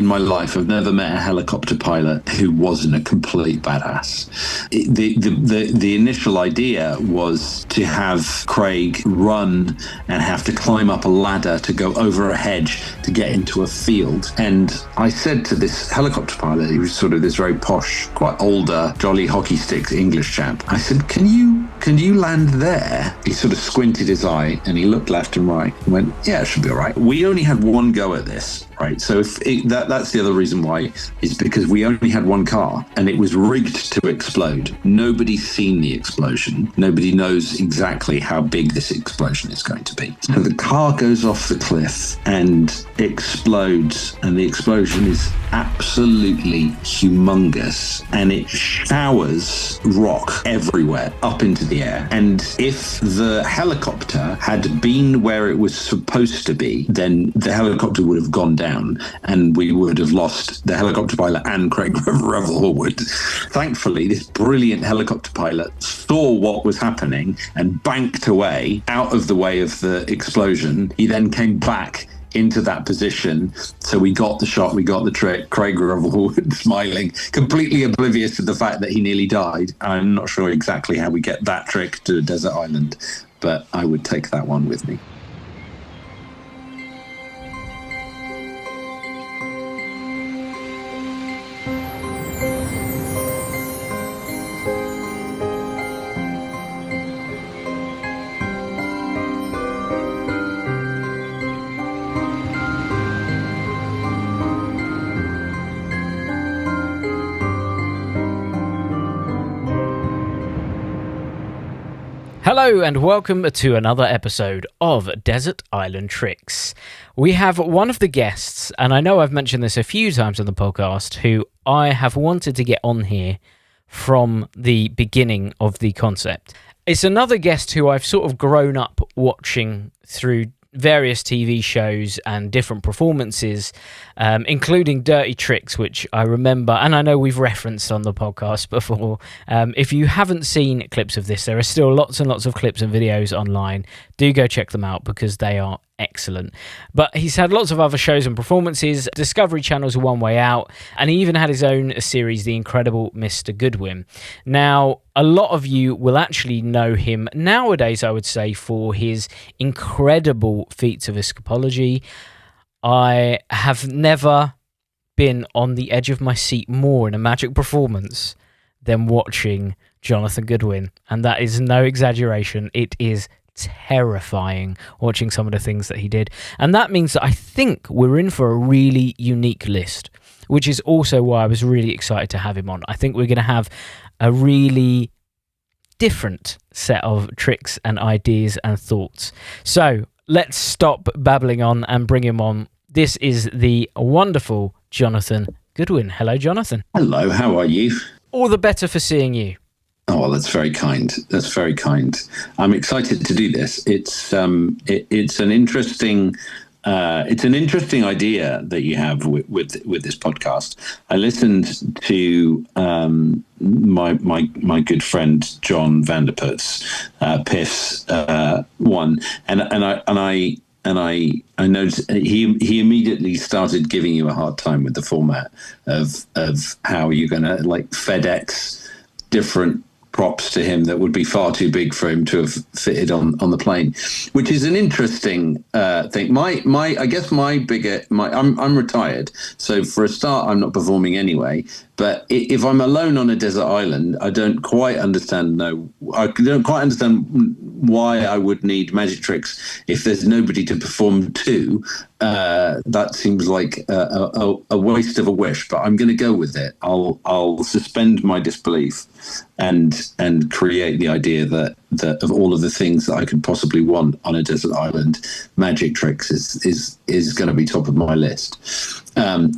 my life, I've never met a helicopter pilot who wasn't a complete badass. The initial idea was to have Craig run and have to climb up a ladder to go over a hedge to get into a field. And I said to this helicopter pilot, he was sort of this very posh, quite older, jolly hockey stick English chap. I said, can you land there? He sort of squinted his eye and he looked left and right and went, yeah, it should be all right. We only had one go at this, right? So that's the other reason why, is because we only had one car and it was rigged to explode. Nobody's seen the explosion. Nobody knows exactly how big this explosion is going to be. So the car goes off the cliff and explodes, and the explosion is absolutely humongous, and it showers rock everywhere up into the air. And if the helicopter had been where it was supposed to be, then the helicopter would have gone down and we would have lost the helicopter pilot and Craig Revelwood. Thankfully, this brilliant helicopter pilot saw what was happening and banked away out of the way of the explosion. He then came back into that position. So we got the shot, we got the trick. Craig Revelwood smiling, completely oblivious to the fact that he nearly died. I'm not sure exactly how we get that trick to a desert island, but I would take that one with me. Hello and welcome to another episode of Desert Island Tricks. We have one of the guests, and I know I've mentioned this a few times on the podcast, who I have wanted to get on here from the beginning of the concept. It's another guest who I've sort of grown up watching through various TV shows and different performances, including Dirty Tricks, which I remember, and I know we've referenced on the podcast before. If you haven't seen clips of this, there are still lots and lots of clips and videos online. Do go check them out because they are excellent. But he's had lots of other shows and performances. Discovery Channel's One Way Out, and he even had his own series, The Incredible Mr. Goodwin. Now, a lot of you will actually know him nowadays, I would say, for his incredible feats of escapology. I have never been on the edge of my seat more in a magic performance than watching Jonathan Goodwin, and that is no exaggeration. It is terrifying watching some of the things that he did, and that means that I think we're in for a really unique list, which is also why I was really excited to have him on. I think we're going to have a really different set of tricks and ideas and thoughts. So let's stop babbling on and bring him on. This is the wonderful Jonathan Goodwin. Hello, Jonathan. Hello, how are you? All the better for seeing you. Oh, well, that's very kind. That's very kind. I'm excited to do this. It's an interesting idea that you have with this podcast. I listened to my good friend John Vanderput's Piff's one, and I noticed he immediately started giving you a hard time with the format of how you're going to like FedEx different props to him that would be far too big for him to have fitted on the plane, which is an interesting thing. I'm retired, so for a start, I'm not performing anyway. But if I'm alone on a desert island, I don't quite understand why I would need magic tricks if there's nobody to perform to. That seems like a waste of a wish, but I'm going to go with it. I'll suspend my disbelief and create the idea that of all of the things that I could possibly want on a desert island, magic tricks is going to be top of my list.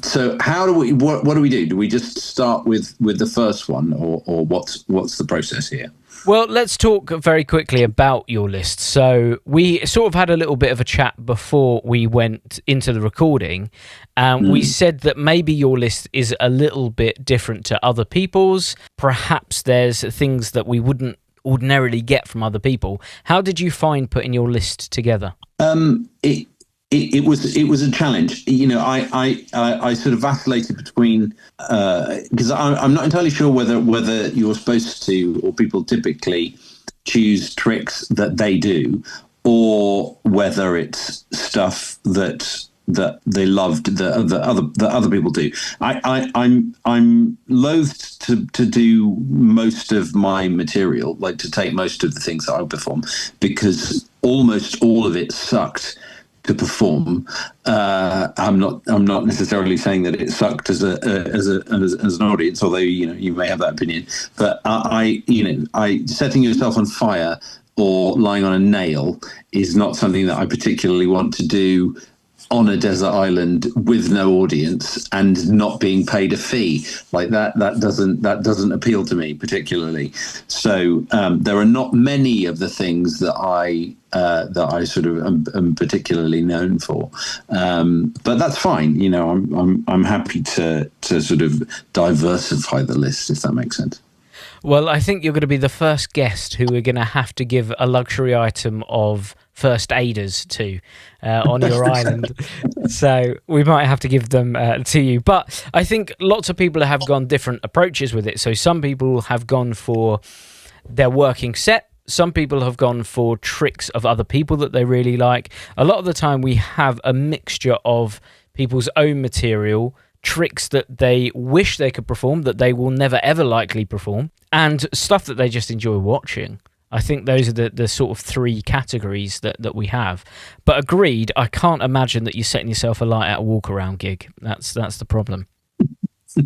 So how do we? What do we do? Do we just start with the first one, or what's the process here? Well, let's talk very quickly about your list. So we sort of had a little bit of a chat before we went into the recording, and we said that maybe your list is a little bit different to other people's. Perhaps there's things that we wouldn't ordinarily get from other people. How did you find putting your list together? it was a challenge. I sort of vacillated between because I'm not entirely sure whether you're supposed to, or people typically choose tricks that they do, or whether it's stuff that they loved that other people do. I'm loath to do most of my material, like to take most of the things that I perform, because almost all of it sucked to perform. I'm not necessarily saying that it sucked as an audience, although you may have that opinion. But I setting yourself on fire or lying on a nail is not something that I particularly want to do on a desert island with no audience and not being paid a fee. Like that doesn't appeal to me particularly. So there are not many of the things that I sort of am particularly known for, but that's fine. I'm happy to sort of diversify the list, if that makes sense. Well, I think you're going to be the first guest who we're going to have to give a luxury item of first aiders to on your island. So we might have to give them to you. But I think lots of people have gone different approaches with it. So some people have gone for their working set. Some people have gone for tricks of other people that they really like. A lot of the time we have a mixture of people's own material, tricks that they wish they could perform that they will never ever likely perform, and stuff that they just enjoy watching. I think those are the sort of three categories that we have. But agreed, I can't imagine that you're setting yourself alight at a walk around gig. That's the problem.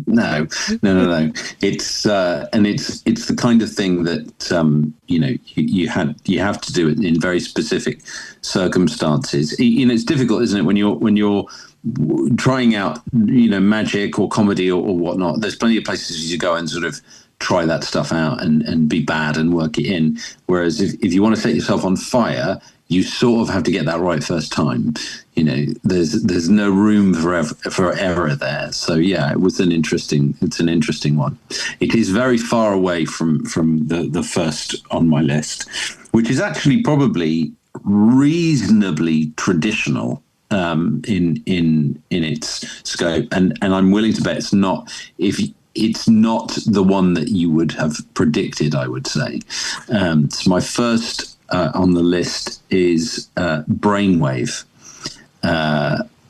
No. It's it's the kind of thing that you have to do it in very specific circumstances. It's difficult, isn't it, when you're trying out magic or comedy or whatnot. There's plenty of places you go and sort of try that stuff out and be bad and work it in. Whereas if you want to set yourself on fire, you sort of have to get that right first time. There's no room for error there. So yeah, it's an interesting one. It is very far away from the first on my list, which is actually probably reasonably traditional in its scope, and I'm willing to bet it's not the one that you would have predicted, I would say. So my first on the list is Brainwave,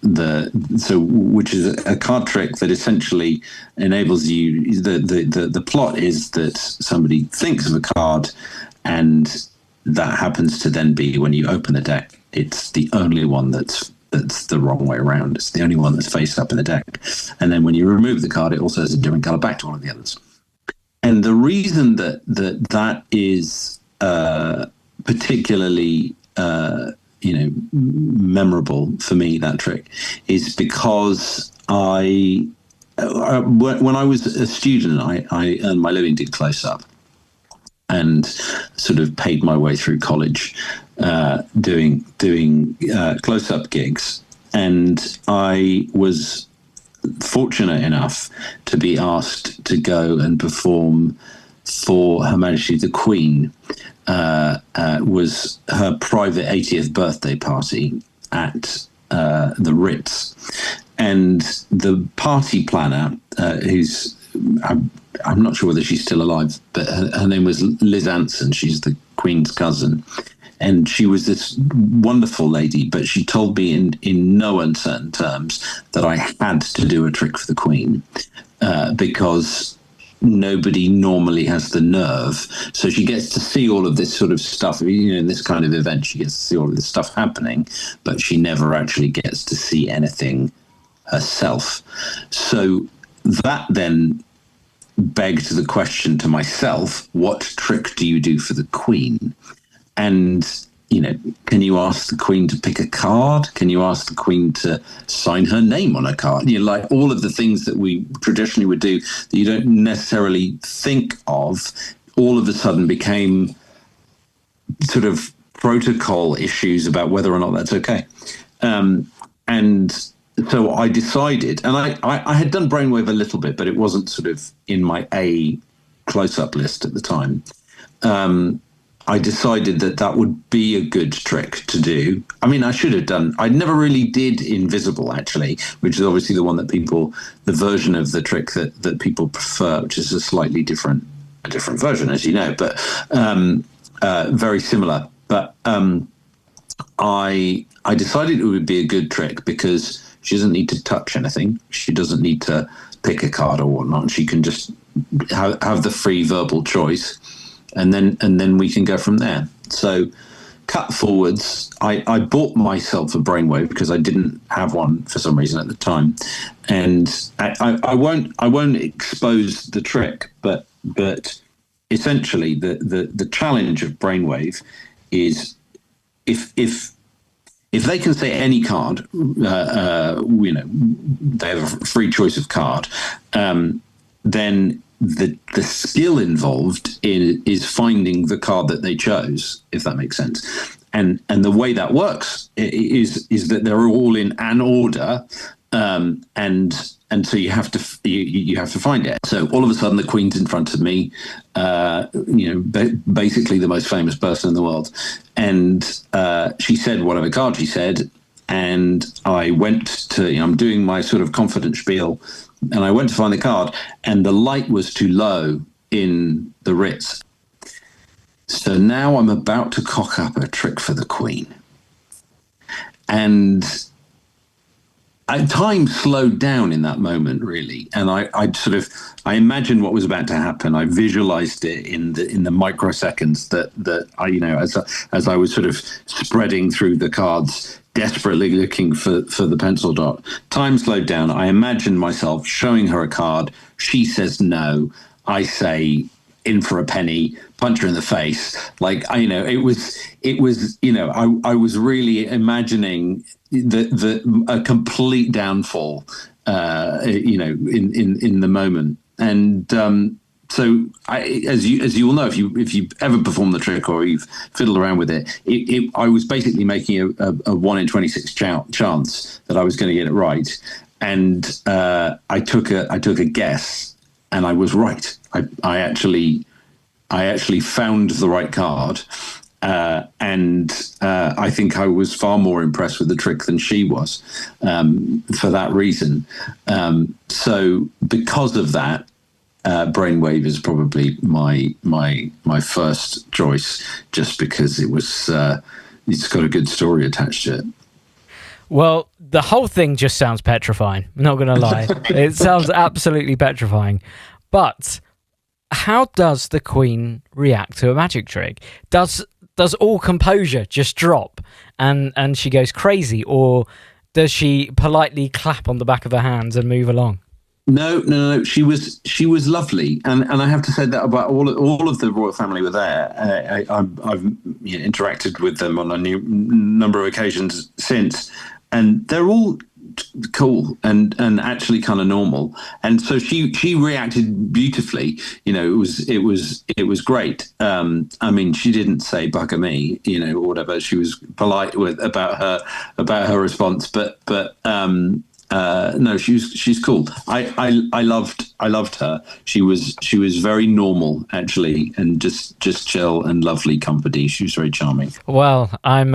which is a card trick that essentially enables you. The plot is that somebody thinks of a card, and that happens to then be, when you open the deck, it's the only one that's the wrong way around. It's the only one that's faced up in the deck. And then when you remove the card, it also has a different color back to all of the others. And the reason that is particularly memorable for me, that trick, is because when I was a student, I earned my living doing close up, and sort of paid my way through college doing close-up gigs. And I was fortunate enough to be asked to go and perform for Her Majesty the Queen. Was her private 80th birthday party at the Ritz. And the party planner, who's... I'm not sure whether she's still alive, but her name was Liz Anson. She's the Queen's cousin. And she was this wonderful lady, but she told me in no uncertain terms that I had to do a trick for the Queen because nobody normally has the nerve. So she gets to see all of this sort of stuff. In this kind of event, she gets to see all of this stuff happening, but she never actually gets to see anything herself. So that then begged the question to myself, what trick do you do for the Queen? And, can you ask the Queen to pick a card? Can you ask the Queen to sign her name on a card? Like all of the things that we traditionally would do that you don't necessarily think of, all of a sudden became sort of protocol issues about whether or not that's okay. And so I decided, and I had done Brainwave a little bit, but it wasn't sort of in my A close-up list at the time. I decided that would be a good trick to do. I mean, I should have done. I never really did invisible, actually, which is obviously the one that the version of the trick that people prefer, which is a different version, as you know, but very similar. But I decided it would be a good trick because she doesn't need to touch anything. She doesn't need to pick a card or whatnot. She can just have the free verbal choice. And then we can go from there. So, cut forwards. I bought myself a Brainwave because I didn't have one for some reason at the time, and I won't expose the trick, but essentially the challenge of Brainwave is if they can say any card, they have a free choice of card, then the skill involved is finding the card that they chose, if that makes sense. And the way that works is that they're all in an order, and so you have to find it. So all of a sudden, the Queen's in front of me, basically the most famous person in the world, and she said whatever card she said, and I went to, I'm doing my sort of confident spiel. And I went to find the card, and the light was too low in the Ritz. So now I'm about to cock up a trick for the Queen. And time slowed down in that moment, really. And I imagined what was about to happen. I visualized it in the microseconds that I, as I was sort of spreading through the cards, desperately looking for the pencil dot. Time slowed down. I imagined myself showing her a card. She says no. I say in for a penny, punch her in the face. It was I was really imagining a complete downfall, in the moment. And so, as you all know, if you ever perform the trick or you've fiddled around with it, I was basically making a 1 in 26 chance that I was going to get it right, and I took a guess, and I was right. I actually found the right card, and I think I was far more impressed with the trick than she was, for that reason. So because of that, Brainwave is probably my first choice, just because it's got a good story attached to it. Well, the whole thing just sounds petrifying. I'm not going to lie. It sounds absolutely petrifying. But how does the Queen react to a magic trick? Does all composure just drop and she goes crazy, or does she politely clap on the back of her hands and move along? No. She was lovely, and I have to say that about all of the royal family were there. I've interacted with them on a number of occasions since, and they're all cool and actually kind of normal. And so she reacted beautifully. It was great. I mean, she didn't say bugger me, or whatever. She was polite about her response, but no, she's cool. I loved her. She was very normal, actually, and just chill and lovely company. She was very charming. Well, I'm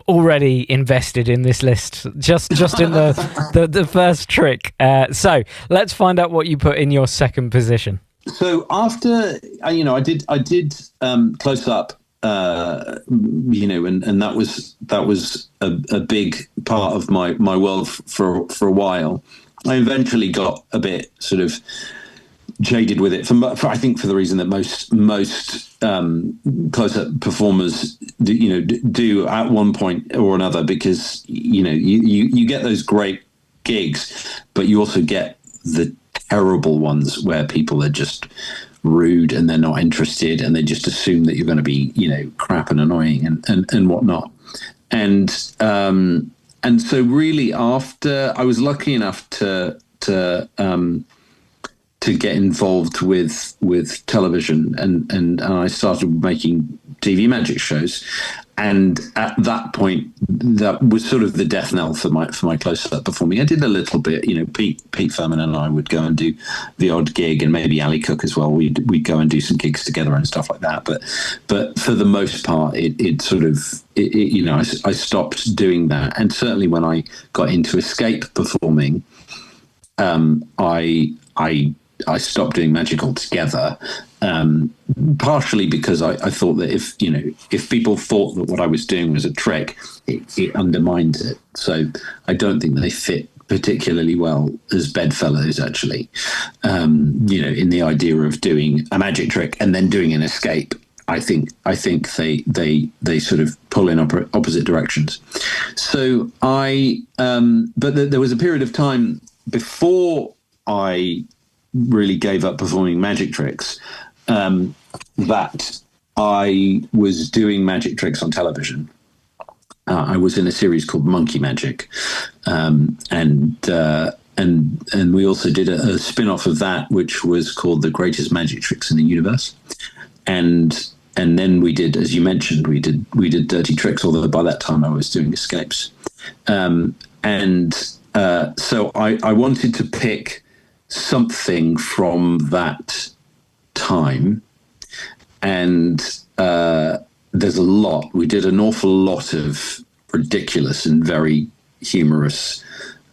already invested in this list just in the first trick. So let's find out what you put in your second position. So after I did close up. And that was a big part of my world for a while. I eventually got a bit sort of jaded with it, for I think for the reason that most close-up performers do at one point or another, because you get those great gigs, but you also get the terrible ones where people are just rude and they're not interested and they just assume that you're going to be crap and annoying and whatnot. And so really, after I was lucky enough to get involved with television, and I started making TV magic shows, and at that point, that was sort of the death knell for my close-up performing. I did a little bit, Pete Furman and I would go and do the odd gig, and maybe Ali Cook as well. We'd go and do some gigs together and stuff like that. But for the most part, I stopped doing that. And certainly when I got into escape performing, I stopped doing magic altogether. Partially because I thought that if people thought that what I was doing was a trick, it undermines it. So I don't think they fit particularly well as bedfellows, actually. In the idea of doing a magic trick and then doing an escape, I think they sort of pull in opposite directions. So but there was a period of time before I really gave up performing magic tricks, that I was doing magic tricks on television. I was in a series called Monkey Magic, and we also did a spin-off of that, which was called The Greatest Magic Tricks in the Universe. And then we did, as you mentioned, we did Dirty Tricks, although by that time I was doing escapes. So I wanted to pick something from that time, and there's a lot. We did an awful lot of ridiculous and very humorous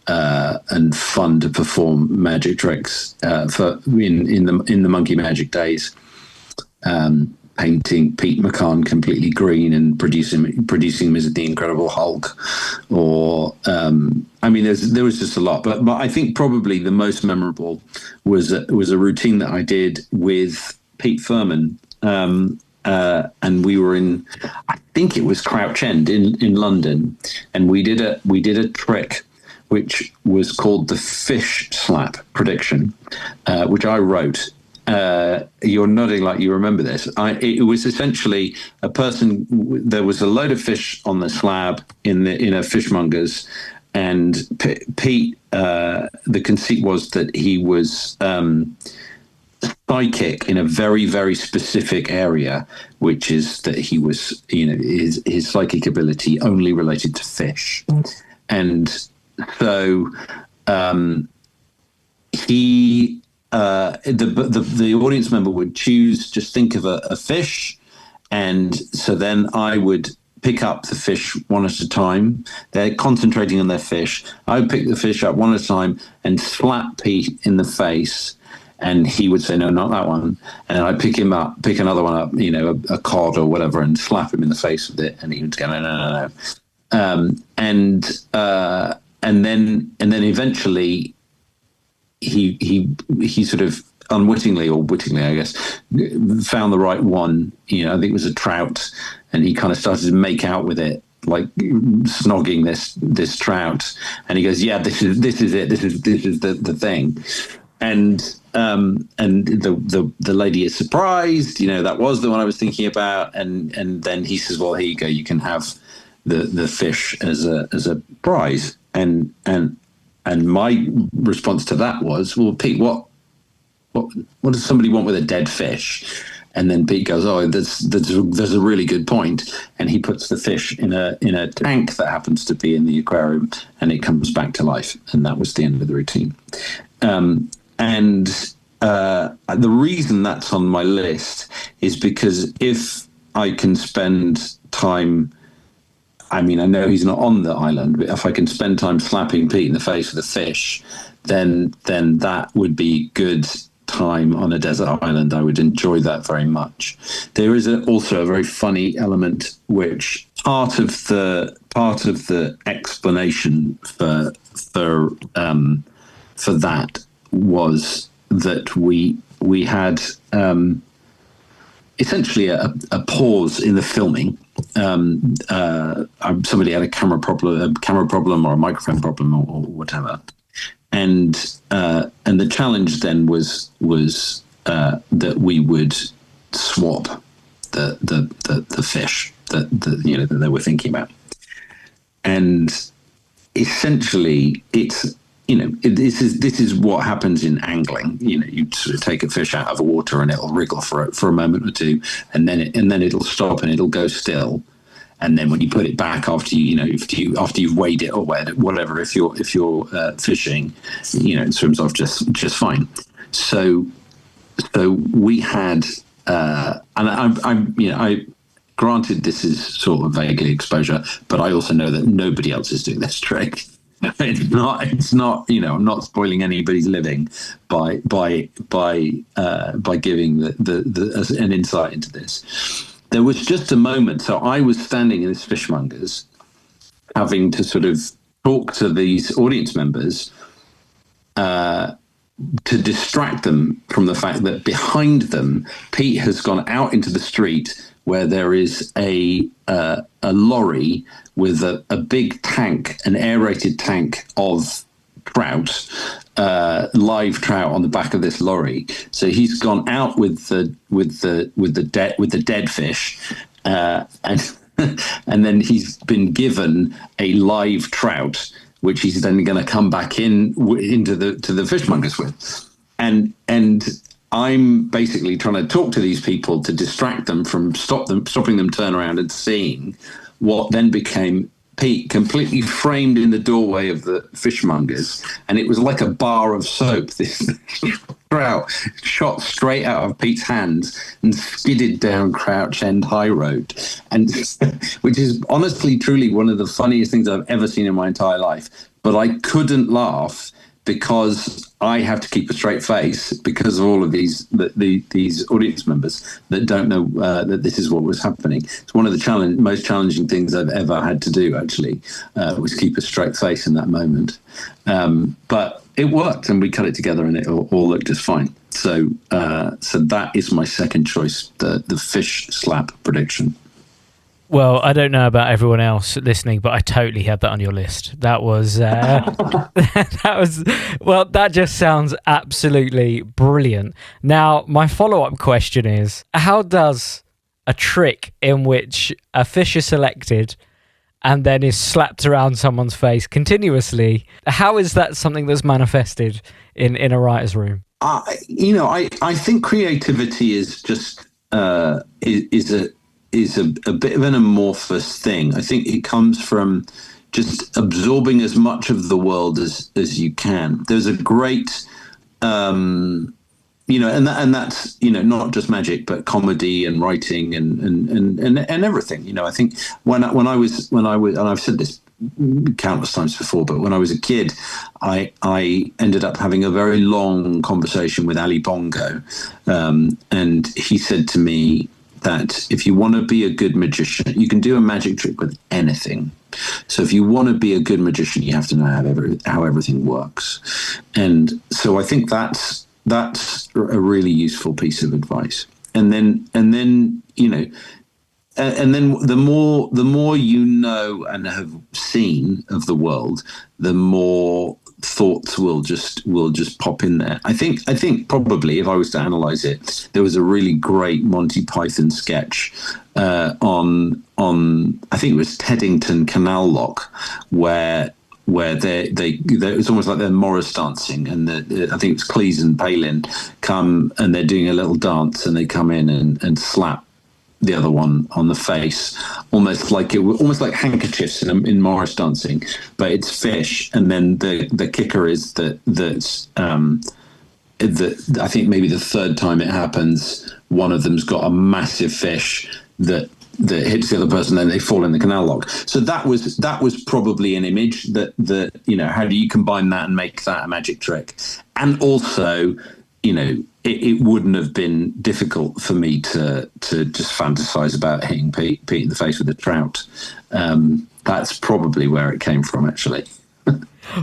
and fun to perform magic tricks in the Monkey Magic days. Painting Pete McCann completely green and producing him as the Incredible Hulk, or there was just a lot. But I think probably the most memorable was a routine that I did with Pete Furman, and we were in, I think it was Crouch End in London, and we did a trick which was called the fish slap prediction, which I wrote. You're nodding like you remember this. It was essentially a person. There was a load of fish on the slab in a fishmonger's, and Pete. The conceit was that he was psychic in a very, very specific area, which is that he was, his psychic ability only related to fish, and so he. The audience member would just think of a fish, and so then I would pick up the fish one at a time. They're concentrating on their fish. I would pick the fish up one at a time and slap Pete in the face, and he would say, no, not that one. And I'd pick another one up, a cod or whatever, and slap him in the face with it, and he would go, no. And then eventually he sort of unwittingly or wittingly, I guess, found the right one. I think it was a trout, and he kind of started to make out with it, like snogging this trout. And he goes, "Yeah, this is it. This is the thing." And the lady is surprised. That was the one I was thinking about. And then he says, "Well, here you go. You can have the fish as a prize." And my response to that was, "Well, Pete, what does somebody want with a dead fish?" And then Pete goes, "Oh, there's a really good point." And he puts the fish in a tank that happens to be in the aquarium, and it comes back to life. And that was the end of the routine. The reason that's on my list is because if I can spend time, I know he's not on the island, but if I can spend time slapping Pete in the face with a fish, then that would be good time on a desert island. I would enjoy that very much. There is also a very funny element, which part of the explanation for that was that we had essentially a pause in the filming. Somebody had a camera problem or a microphone problem or whatever, and the challenge then was that we would swap the fish that they were thinking about, and essentially it's this is what happens in angling. You sort of take a fish out of the water and it'll wriggle for a moment or two, and then it'll stop and it'll go still, and then when you put it back after after you've weighed it or whatever, if you're fishing, it swims off just fine. So we had, and I granted this is sort of vaguely exposure, but I also know that nobody else is doing this trick. It's not. I'm not spoiling anybody's living by giving an insight into this. There was just a moment. So I was standing in this fishmonger's, having to sort of talk to these audience members to distract them from the fact that behind them, Pete has gone out into the street where there is a lorry with a big tank, an aerated tank of trout, live trout on the back of this lorry. So he's gone out with the dead fish, and and then he's been given a live trout, which he's then going to come back into the fishmongers with, and I'm basically trying to talk to these people to distract them from stopping them turn around and seeing what then became Pete completely framed in the doorway of the fishmongers, and it was like a bar of soap. This trout shot straight out of Pete's hands and skidded down Crouch End High Road, and which is honestly, truly one of the funniest things I've ever seen in my entire life. But I couldn't laugh because I have to keep a straight face because of all of these audience members that don't know that this is what was happening. It's one of the most challenging things I've ever had to do, actually, was keep a straight face in that moment. But it worked, and we cut it together, and it all looked just fine. So that is my second choice, the fish slap prediction. Well, I don't know about everyone else listening, but I totally had that on your list. That was, that just sounds absolutely brilliant. Now, my follow-up question is, how does a trick in which a fish is selected and then is slapped around someone's face continuously, how is that something that's manifested in a writer's room? I think creativity is just, is a bit of an amorphous thing. I think it comes from just absorbing as much of the world as you can. There's a great, and that's not just magic, but comedy and writing and everything. I think when I was, and I've said this countless times before, but when I was a kid, I ended up having a very long conversation with Ali Bongo, and he said to me that if you want to be a good magician, you can do a magic trick with anything. So if you want to be a good magician, you have to know how everything works. And so I think that's a really useful piece of advice. And then the more you know and have seen of the world, the more thoughts will just pop in there. I think probably, if I was to analyze it, there was a really great Monty Python sketch on I think it was Teddington Canal Lock, where it's almost like they're Morris dancing, and I think it's Cleese and Palin come and they're doing a little dance, and they come in and slap the other one on the face, almost like handkerchiefs in Morris dancing, but it's fish. And then the kicker is that I think maybe the third time it happens, one of them's got a massive fish that hits the other person, and they fall in the canal lock. So that was probably an image that how do you combine that and make that a magic trick? And also, it wouldn't have been difficult for me to just fantasize about hitting Pete in the face with a trout. That's probably where it came from, actually.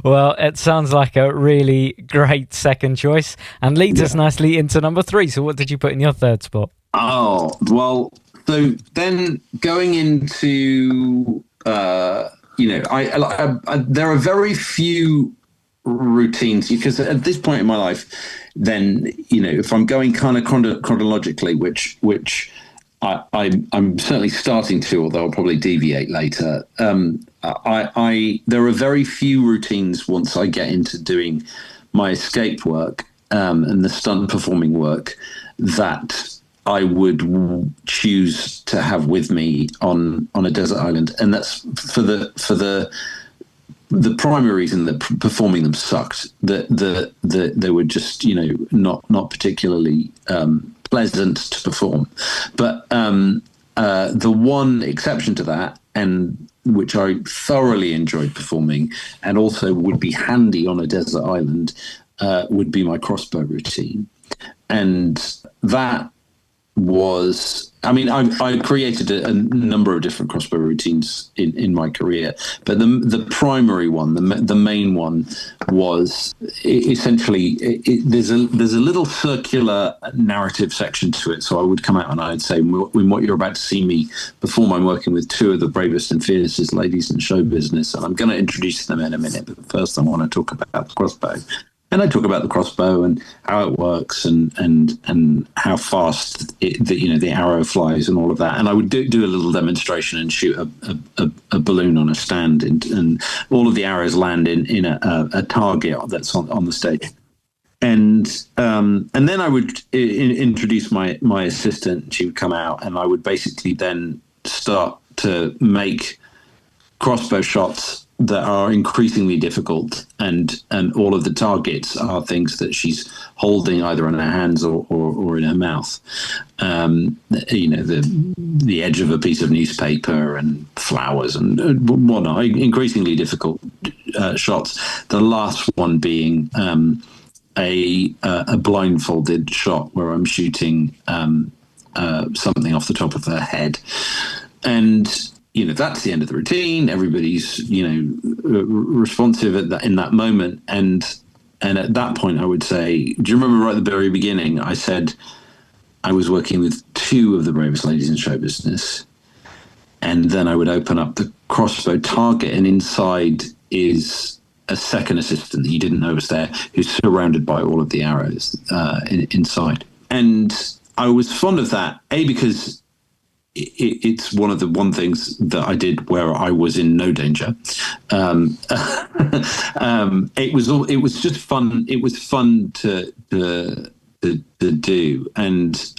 Well, it sounds like a really great second choice, and leads us nicely into number 3. So what did you put in your third spot? Oh, well, so then going into, there are very few routines, because at this point in my life, then if I'm going kind of chronologically, which I'm certainly starting to, although I'll probably deviate later. There are very few routines once I get into doing my escape work and the stunt performing work that I would choose to have with me on a desert island, and that's for the primary reason that performing them sucked. That they were just not particularly pleasant to perform. But the one exception to that, and which I thoroughly enjoyed performing, and also would be handy on a desert island, would be my crossbow routine, and that was, I created a number of different crossbow routines in my career, but the primary one, the main one, was essentially there's a little circular narrative section to it. So I would come out and I'd say, in what you're about to see me perform, I'm working with two of the bravest and fiercest ladies in show business, and I'm going to introduce them in a minute. But first, I want to talk about the crossbow. And I talk about the crossbow and how it works and how fast the arrow flies and all of that. And I would do a little demonstration and shoot a balloon on a stand, and all of the arrows land in a target that's on the stage. And then I would introduce my assistant. She would come out, and I would basically then start to make crossbow shots that are increasingly difficult, and all of the targets are things that she's holding either in her hands or in her mouth. The edge of a piece of newspaper and flowers and whatnot. Increasingly difficult shots. The last one being a blindfolded shot where I'm shooting something off the top of her head, and that's the end of the routine. Everybody's, responsive in that moment. And at that point, I would say, do you remember right at the very beginning, I said I was working with two of the bravest ladies in show business. And then I would open up the crossbow target, and inside is a second assistant that you didn't know was there, who's surrounded by all of the arrows inside. And I was fond of that, because it's one of the things that I did where I was in no danger. It was just fun. It was fun to do, and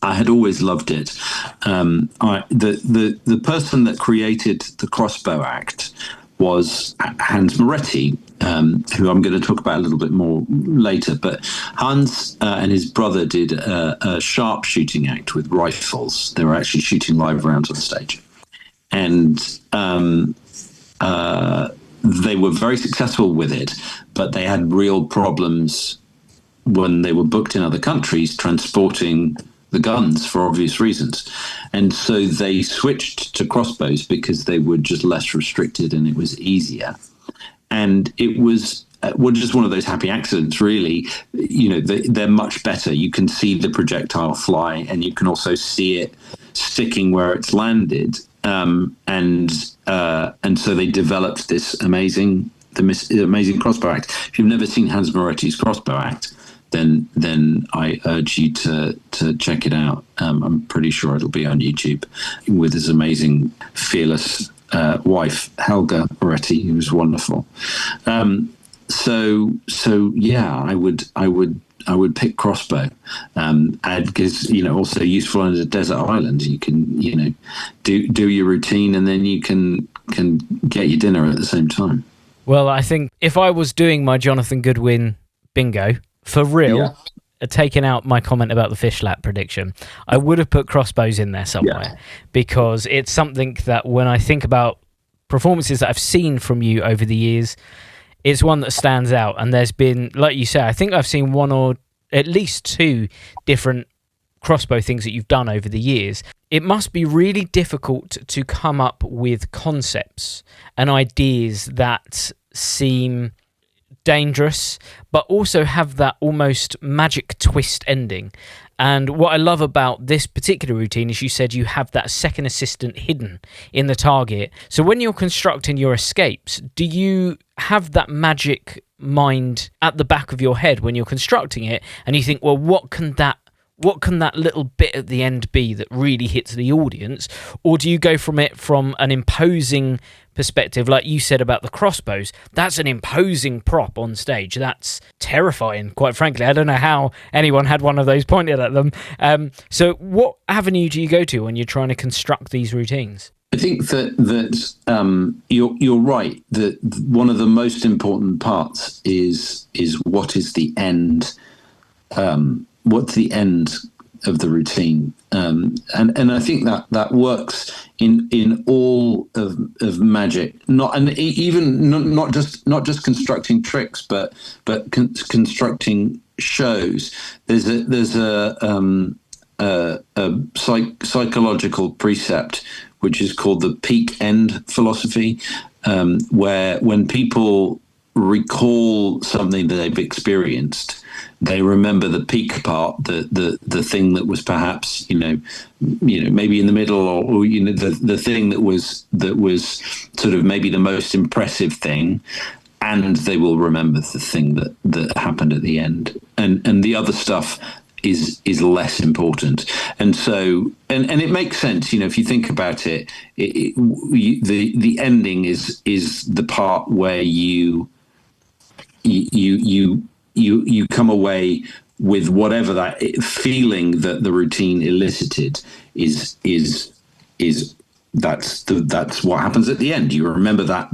I had always loved it. The person that created the Crossbow Act was Hans Moretti, who I'm going to talk about a little bit more later. But Hans and his brother did a sharpshooting act with rifles. They were actually shooting live rounds on stage. And they were very successful with it, but they had real problems when they were booked in other countries transporting the guns for obvious reasons. And so they switched to crossbows because they were just less restricted and it was easier. And it was just one of those happy accidents, really. They're much better. You can see the projectile fly, and you can also see it sticking where it's landed. And so they developed this amazing crossbow act. If you've never seen Hans Moretti's crossbow act, then I urge you to check it out. I'm pretty sure it'll be on YouTube, with his amazing, fearless wife, Helga Moretti, who was wonderful. So yeah, I would pick crossbow, because also useful on a desert island. You can do your routine, and then you can get your dinner at the same time. Well, I think if I was doing my Jonathan Goodwin bingo for real, taking out my comment about the fish lap prediction, I would have put crossbows in there somewhere, because it's something that when I think about performances that I've seen from you over the years, it's one that stands out. And there's been, like you say, I think I've seen one or at least two different crossbow things that you've done over the years. It must be really difficult to come up with concepts and ideas that seem dangerous, but also have that almost magic twist ending. And what I love about this particular routine is you said you have that second assistant hidden in the target. So when you're constructing your escapes, do you have that magic mind at the back of your head when you're constructing it, and you think, well, what can that what can that little bit at the end be that really hits the audience? Or do you go from an imposing perspective, like you said about the crossbows? That's an imposing prop on stage. That's terrifying, quite frankly. I don't know how anyone had one of those pointed at them. So what avenue do you go to when you're trying to construct these routines? I think that you're right, that one of the most important parts is what is the end. What's the end of the routine? And I think that works in all of magic. Not just constructing tricks, but constructing shows. There's a psychological precept which is called the peak end philosophy, where when people recall something that they've experienced, they remember the peak part, the thing that was perhaps maybe in the middle, or the thing that was sort of maybe the most impressive thing, and they will remember the thing that happened at the end, and the other stuff is less important. And so and it makes sense, if you think about it, the ending is the part where you come away with whatever that feeling that the routine elicited is that's what happens at the end. You remember that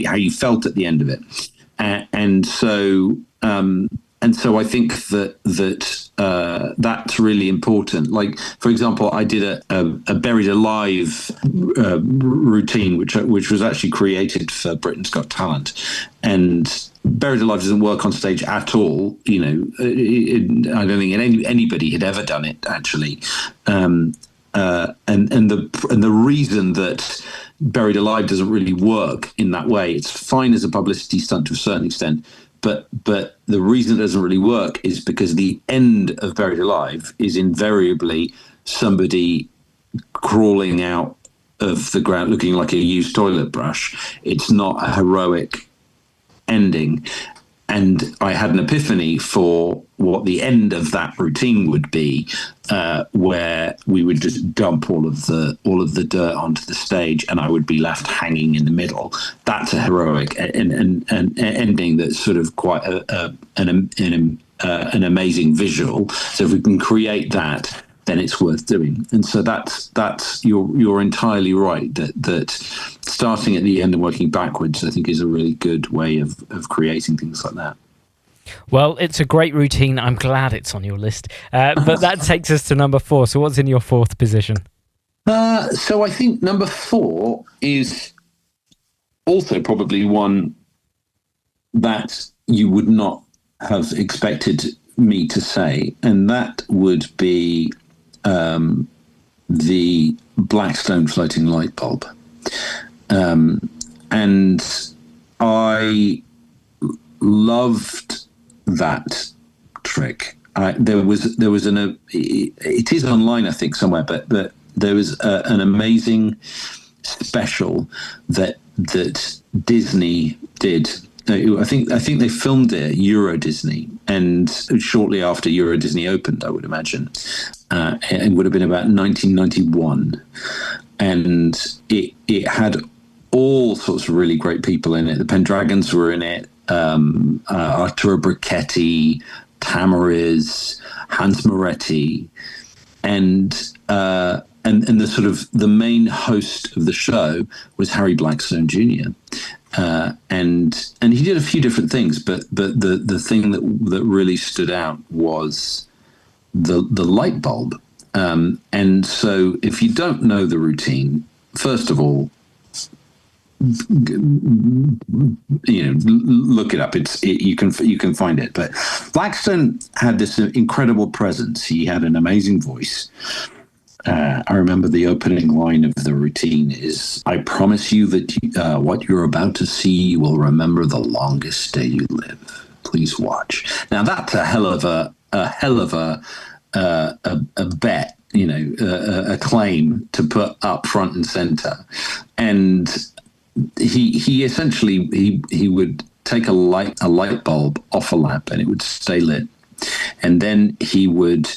how you felt at the end of it, and so I think that's really important. Like, for example, I did a Buried Alive routine, which was actually created for Britain's Got Talent, and Buried Alive doesn't work on stage at all. I don't think anybody had ever done it, actually. And the reason that Buried Alive doesn't really work in that way, it's fine as a publicity stunt to a certain extent, but the reason it doesn't really work is because the end of Buried Alive is invariably somebody crawling out of the ground looking like a used toilet brush. It's not a heroic ending. And I had an epiphany for what the end of that routine would be, where we would just dump all of the dirt onto the stage, and I would be left hanging in the middle. That's a heroic and ending that's sort of quite an amazing visual. So if we can create that, then it's worth doing. And so that's you're entirely right that starting at the end and working backwards, I think, is a really good way of creating things like that. Well, it's a great routine. I'm glad it's on your list. But that takes us to number 4. So what's in your 4th position? So I think number 4 is also probably one that you would not have expected me to say, and that would be the Blackstone floating light bulb. And I loved that trick. It is online, I think, somewhere, but there was an amazing special that Disney did. I think they filmed it at Euro Disney, and shortly after Euro Disney opened, I would imagine. It would have been about 1991, and it had all sorts of really great people in it. The Pendragons were in it, Arturo Brichetti, Tamariz, Hans Moretti, and the sort of the main host of the show was Harry Blackstone Jr. And he did a few different things, but the thing that really stood out was the light bulb. And so if you don't know the routine, first of all, look it up. You can find it. But Blackstone had this incredible presence. He had an amazing voice. I remember the opening line of the routine is, "I promise you that what you're about to see, you will remember the longest day you live. Please watch." Now that's a hell of a bet, a claim to put up front and center. And he essentially he would take a light bulb off a lamp and it would stay lit, and then he would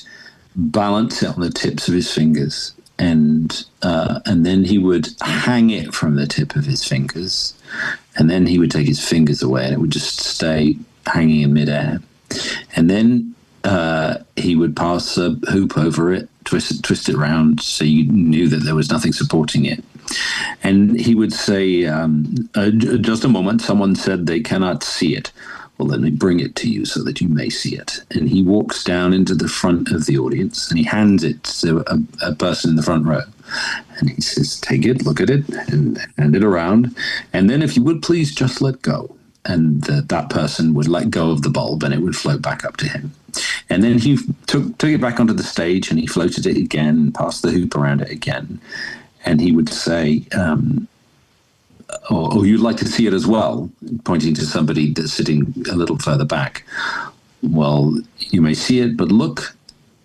balance it on the tips of his fingers, and then he would hang it from the tip of his fingers, and then he would take his fingers away, and it would just stay hanging in midair. And then he would pass a hoop over it, twist it around so you knew that there was nothing supporting it. And he would say, just a moment, someone said they cannot see it. Well, let me bring it to you so that you may see it. And he walks down into the front of the audience and he hands it to a person in the front row. And he says, take it, look at it, and hand it around. And then if you would please just let go. And that person would let go of the bulb and it would float back up to him. And then he took it back onto the stage and he floated it again, passed the hoop around it again. And he would say, or you'd like to see it as well, pointing to somebody that's sitting a little further back. Well, you may see it, but look,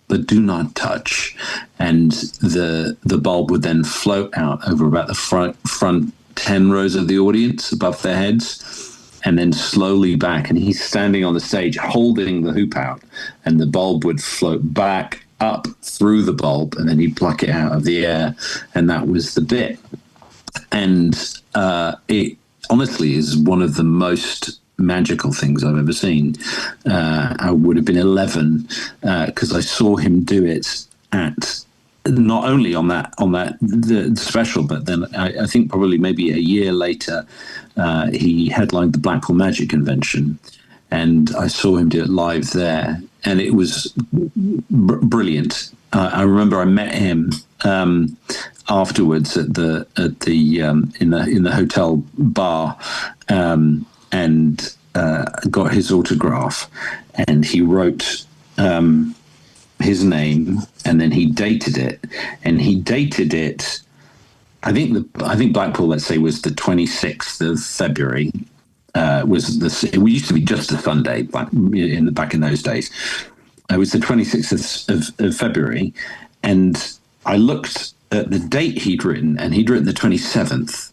but do not touch. And the bulb would then float out over about the front 10 rows of the audience above their heads, and then slowly back. And he's standing on the stage holding the hoop out, and the bulb would float back up through the bulb, and then he'd pluck it out of the air, and that was the bit. And it honestly is one of the most magical things I've ever seen. I would have been 11 because I saw him do it at not only on the special, but then I think probably maybe a year later, he headlined the Blackpool Magic Convention, and I saw him do it live there, and it was brilliant. I remember I met him afterwards in the hotel bar, and got his autograph, and he wrote his name, and then he dated it, I think Blackpool, let's say, was the 26th of February. It used to be just a Sunday back in those days. It was the 26th of February, and I looked at the date he'd written, and he'd written the 27th,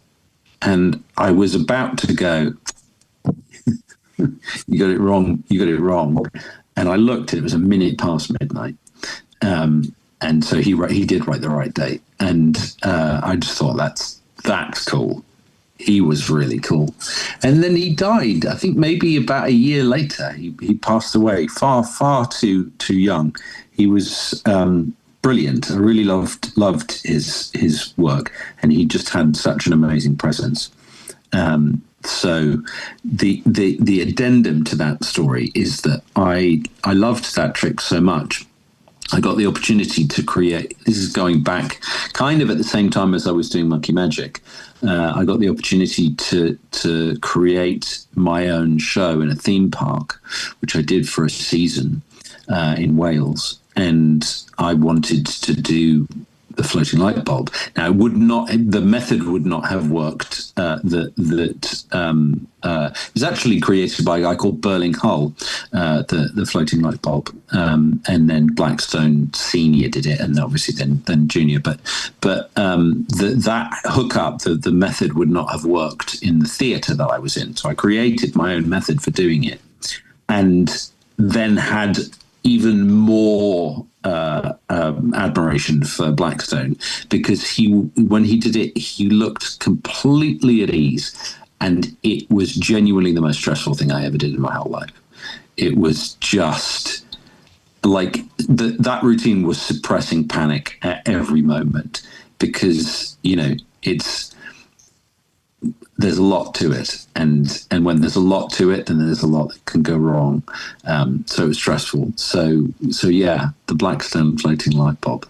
and I was about to go, you got it wrong. And I looked, it was a minute past midnight. And so he did write the right date. And I just thought, that's cool. He was really cool. And then he died, I think maybe about a year later. He passed away far, far too young. He was brilliant. I really loved his work, and he just had such an amazing presence. So the addendum to that story is that I loved that trick so much. I got the opportunity to create, this is going back kind of at the same time as I was doing Monkey Magic. I got the opportunity to create my own show in a theme park, which I did for a season in Wales. And I wanted to do the floating light bulb. Now, the method would not have worked. It was actually created by a guy called Burling Hull, the floating light bulb, and then Blackstone Senior did it, and obviously then Junior. But that hookup, the method would not have worked in the theatre that I was in. So I created my own method for doing it, and then had even more admiration for Blackstone, because when he did it, he looked completely at ease, and it was genuinely the most stressful thing I ever did in my whole life. It was just like that routine was suppressing panic at every moment, because there's a lot to it, and when there's a lot to it, then there's a lot that can go wrong. So it was stressful. So yeah, the Blackstone floating light bulb.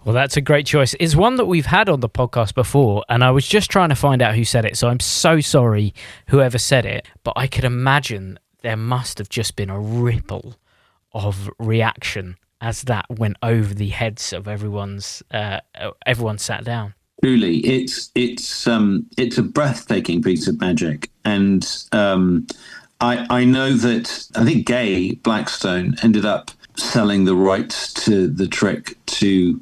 Well, that's a great choice. It's one that we've had on the podcast before, and I was just trying to find out who said it, so I'm so sorry whoever said it, but I could imagine there must have just been a ripple of reaction as that went over the heads of everyone sat down. Truly, it's a breathtaking piece of magic, and I know that I think Gay Blackstone ended up selling the rights to the trick to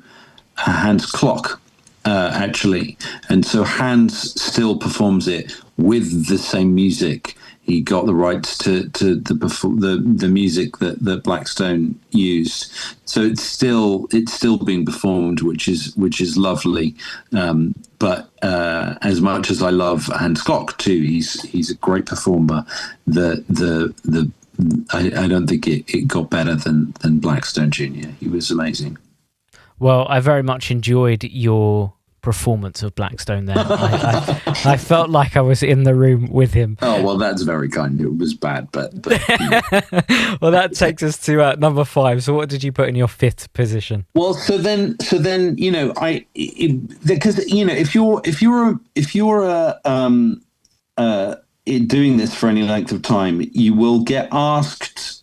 Hans Klock, actually, and so Hans still performs it with the same music He got the rights to the music that Blackstone used. So it's still being performed, which is lovely. But as much as I love Hans Klock too, he's a great performer. I don't think it got better than Blackstone Jr. He was amazing. Well, I very much enjoyed your performance of Blackstone there. I felt like I was in the room with him. Oh, well, that's very kind. It was bad, but Well, that takes us to number 5. So what did you put in your 5th position? Well, so then, because if you're doing this for any length of time, you will get asked,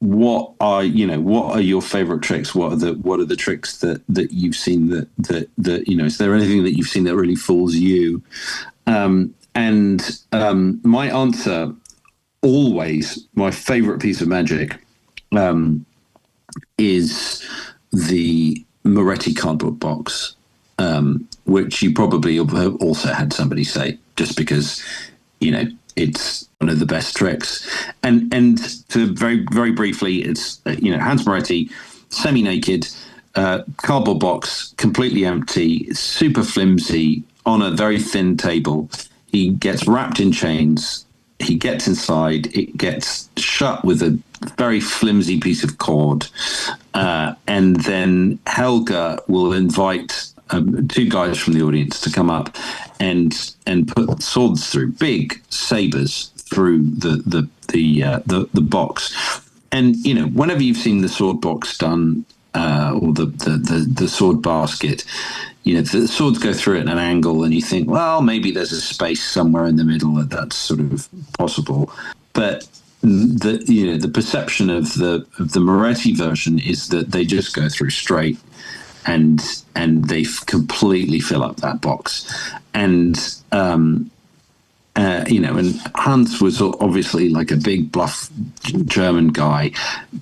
what are your favorite tricks? What are the tricks that you've seen that is there anything that you've seen that really fools you? My answer, always, my favorite piece of magic is the Moretti Card Box, which you probably have also had somebody say, just because it's one of the best tricks. And to very, very briefly, it's Hans Moretti, semi-naked, cardboard box, completely empty, super flimsy, on a very thin table. He gets wrapped in chains. He gets inside. It gets shut with a very flimsy piece of cord. And then Helga will invite 2 guys from the audience to come up and put swords through, big sabers through the box. And whenever you've seen the sword box done, or the sword basket, the swords go through it at an angle, and you think, well, maybe there's a space somewhere in the middle that's sort of possible. But the perception of the Moretti version is that they just go through straight, and they completely fill up that box. And and Hans was obviously like a big bluff German guy.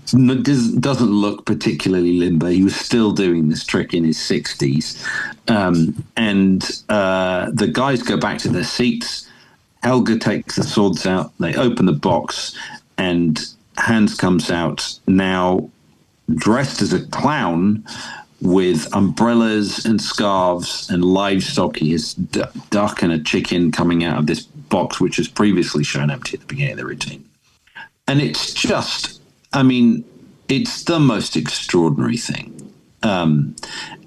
Doesn't look particularly limber. He was still doing this trick in his 60s. The guys go back to their seats. Helga takes the swords out. They open the box, and Hans comes out, now dressed as a clown, with umbrellas and scarves and livestock. He has duck and a chicken coming out of this box, which was previously shown empty at the beginning of the routine. And it's just, it's the most extraordinary thing. And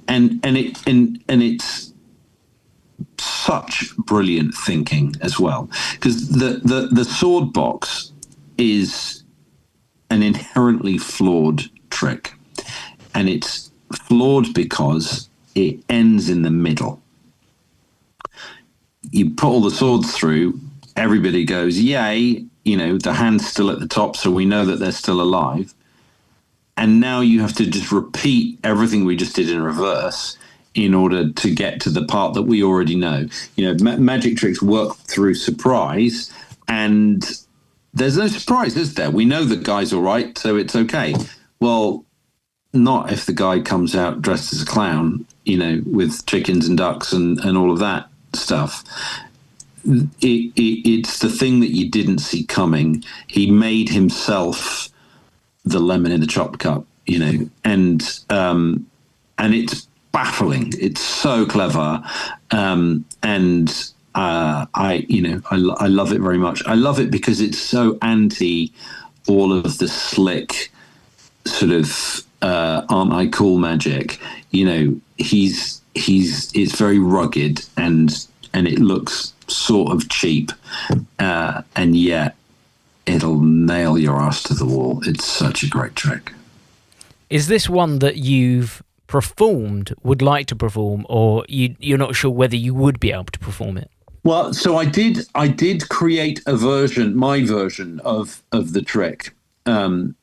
it's such brilliant thinking as well, because the sword box is an inherently flawed trick, and it's flawed because it ends in the middle. You put all the swords through, everybody goes, yay, the hand's still at the top, so we know that they're still alive. And now you have to just repeat everything we just did in reverse in order to get to the part that we already know. Magic tricks work through surprise, and there's no surprise, is there? We know the guy's all right, so it's okay. Well, not if the guy comes out dressed as a clown, with chickens and ducks and all of that stuff. It's the thing that you didn't see coming. He made himself the lemon in the chopped cup, and it's baffling. It's so clever, I love it very much. I love it because it's so anti all of the slick sort of aren't I cool magic. It's very rugged, and it looks sort of cheap, and yet it'll nail your ass to the wall. It's such a great trick. Is this one that you've performed, would like to perform, or you're not sure whether you would be able to perform it? Well, so I did create my version of the trick, and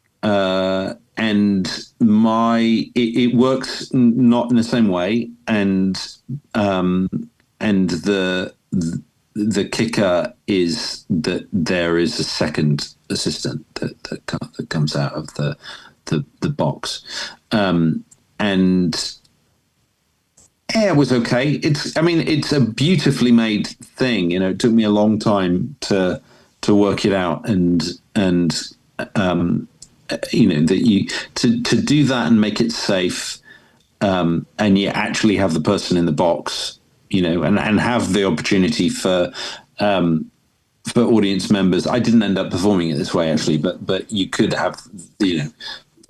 it works not in the same way, and the kicker is that there is a second assistant that comes out of the box, and it was okay. It's a beautifully made thing. It took me a long time to to work it out, and that you to do that and make it safe, and you actually have the person in the box, and have the opportunity for audience members. I didn't end up performing it this way actually, but you could have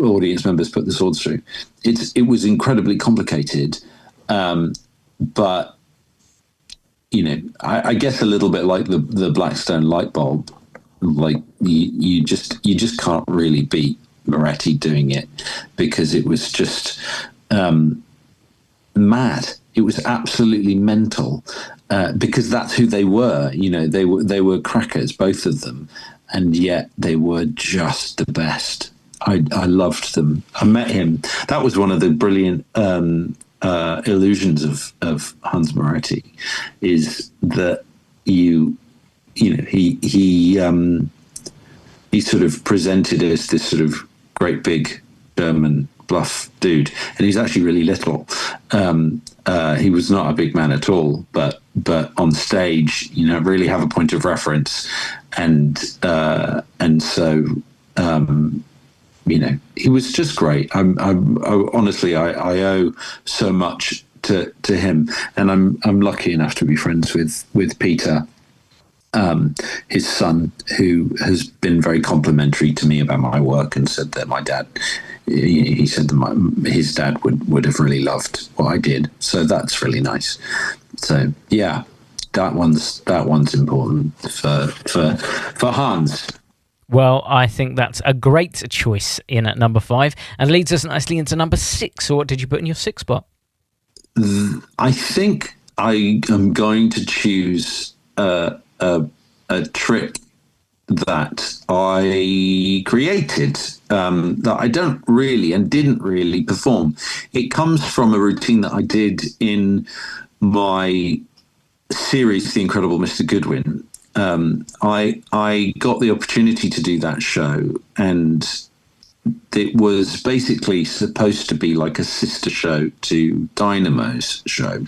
audience members put the swords through. It was incredibly complicated, but I guess a little bit like the Blackstone light bulb. Like you just can't really beat Moretti doing it, because it was just mad. It was absolutely mental, because that's who they were. They were crackers, both of them, and yet they were just the best. I loved them. I met him. That was one of the brilliant illusions of Hans Moretti, is that he sort of presented as this sort of great big German bluff dude, and he's actually really little. He was not a big man at all, but on stage, really have a point of reference, and so he was just great. I honestly, I owe so much to him, and I'm lucky enough to be friends with Peter, his son, who has been very complimentary to me about my work, and said that my dad, he said that his dad would have really loved what I did. So that's really nice. So yeah, that one's important for Hans. Well, I think that's a great choice in at number 5, and leads us nicely into number 6. So what did you put in your 6th spot? I think I am going to choose a trick that I created, that I don't really and didn't really perform. It comes from a routine that I did in my series, The Incredible Mr. Goodwin. I got the opportunity to do that show, and it was basically supposed to be like a sister show to Dynamo's show.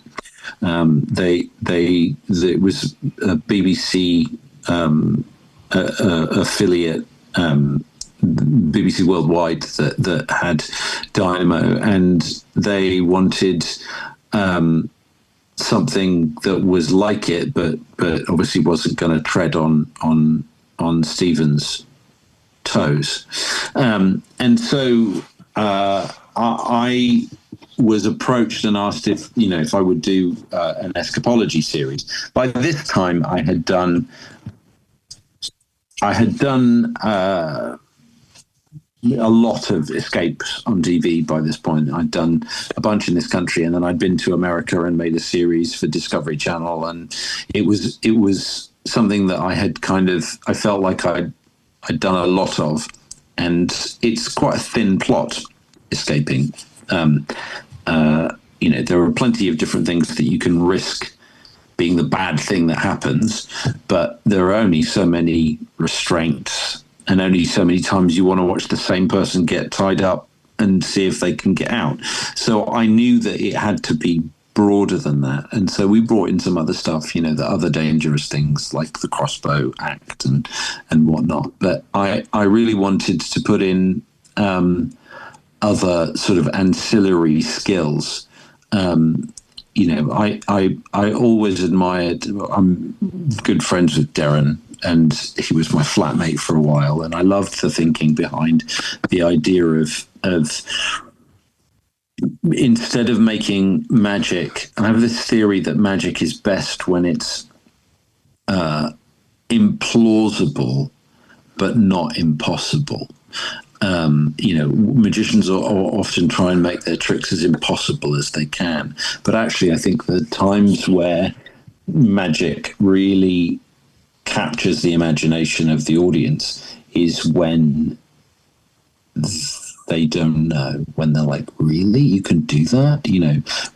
It was a BBC affiliate, BBC Worldwide that had Dynamo, and they wanted something that was like it, but obviously wasn't going to tread on Stephen's toes, and so I was approached and asked if I would do an escapology series. By this time, I had done a lot of escapes on TV by this point. I'd done a bunch in this country, and then I'd been to America and made a series for Discovery Channel, and it was something that I had I felt like I'd done a lot of, and it's quite a thin plot, escaping. There are plenty of different things that you can risk being the bad thing that happens, but there are only so many restraints, and only so many times you want to watch the same person get tied up and see if they can get out. So I knew that it had to be broader than that, and so we brought in some other stuff, the other dangerous things like the crossbow act and whatnot. But I really wanted to put in other sort of ancillary skills. I always admired. I'm good friends with Darren, and he was my flatmate for a while, and I loved the thinking behind the idea of instead of making magic, I have this theory that magic is best when it's implausible but not impossible. Magicians are often try and make their tricks as impossible as they can, but actually I think the times where magic really captures the imagination of the audience is when they don't know, when they're like, really, you can do that,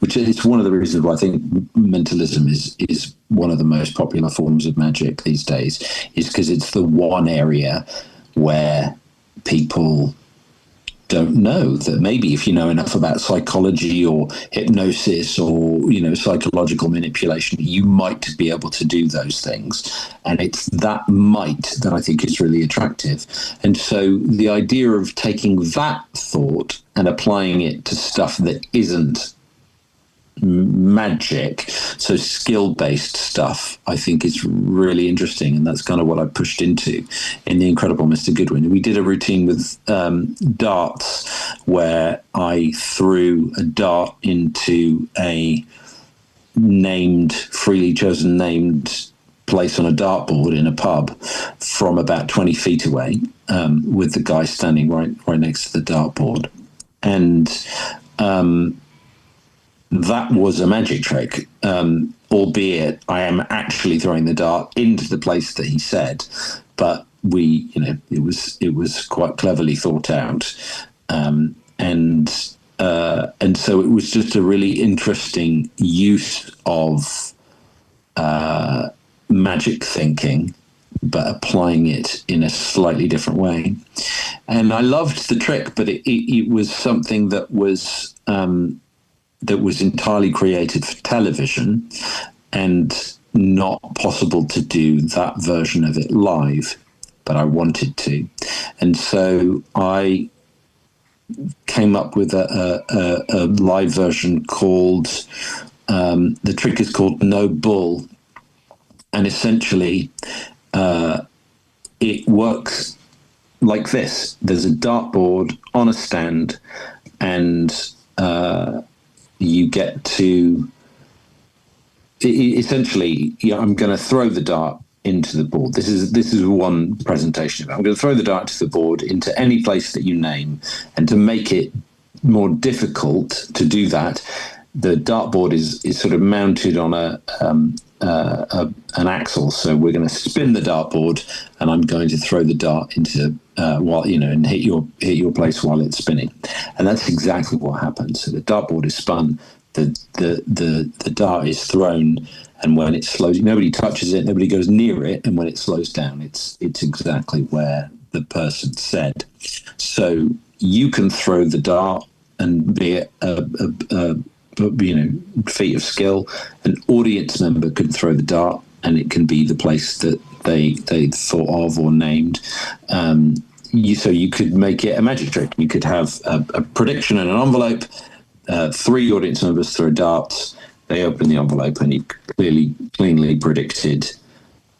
which is one of the reasons why I think mentalism is one of the most popular forms of magic these days, is because it's the one area where people don't know that maybe if you know enough about psychology or hypnosis or, psychological manipulation, you might be able to do those things. And it's that might that I think is really attractive. And so the idea of taking that thought and applying it to stuff that isn't magic, so skill-based stuff, I think is really interesting, and that's kind of what I pushed into in The Incredible Mr. Goodwin. We did a routine with darts where I threw a dart into a freely chosen named place on a dartboard in a pub from about 20 feet away, with the guy standing right next to the dartboard, and that was a magic trick, albeit I am actually throwing the dart into the place that he said, but it was quite cleverly thought out, and so it was just a really interesting use of magic thinking, but applying it in a slightly different way. And I loved the trick, but it was something that was entirely created for television and not possible to do that version of it live, but I wanted to. And so I came up with a live version called, the trick is called No Bull. And essentially, it works like this. There's a dartboard on a stand, and you get to essentially, I'm going to throw the dart into the board. This is one presentation of it. I'm going to throw the dart to the board into any place that you name, and to make it more difficult to do that, the dartboard is sort of mounted on an axle. So we're going to spin the dartboard, and I'm going to throw the dart into and hit your place while it's spinning. And that's exactly what happens. So the dartboard is spun, the dart is thrown, and when it slows, nobody touches it, nobody goes near it, and when it slows down, it's exactly where the person said. So you can throw the dart and be it a feat of skill. An audience member can throw the dart, and it can be the place that they thought of or named. So you could make it a magic trick. You could have a prediction in an envelope. 3 audience members throw darts. They open the envelope, and you cleanly predicted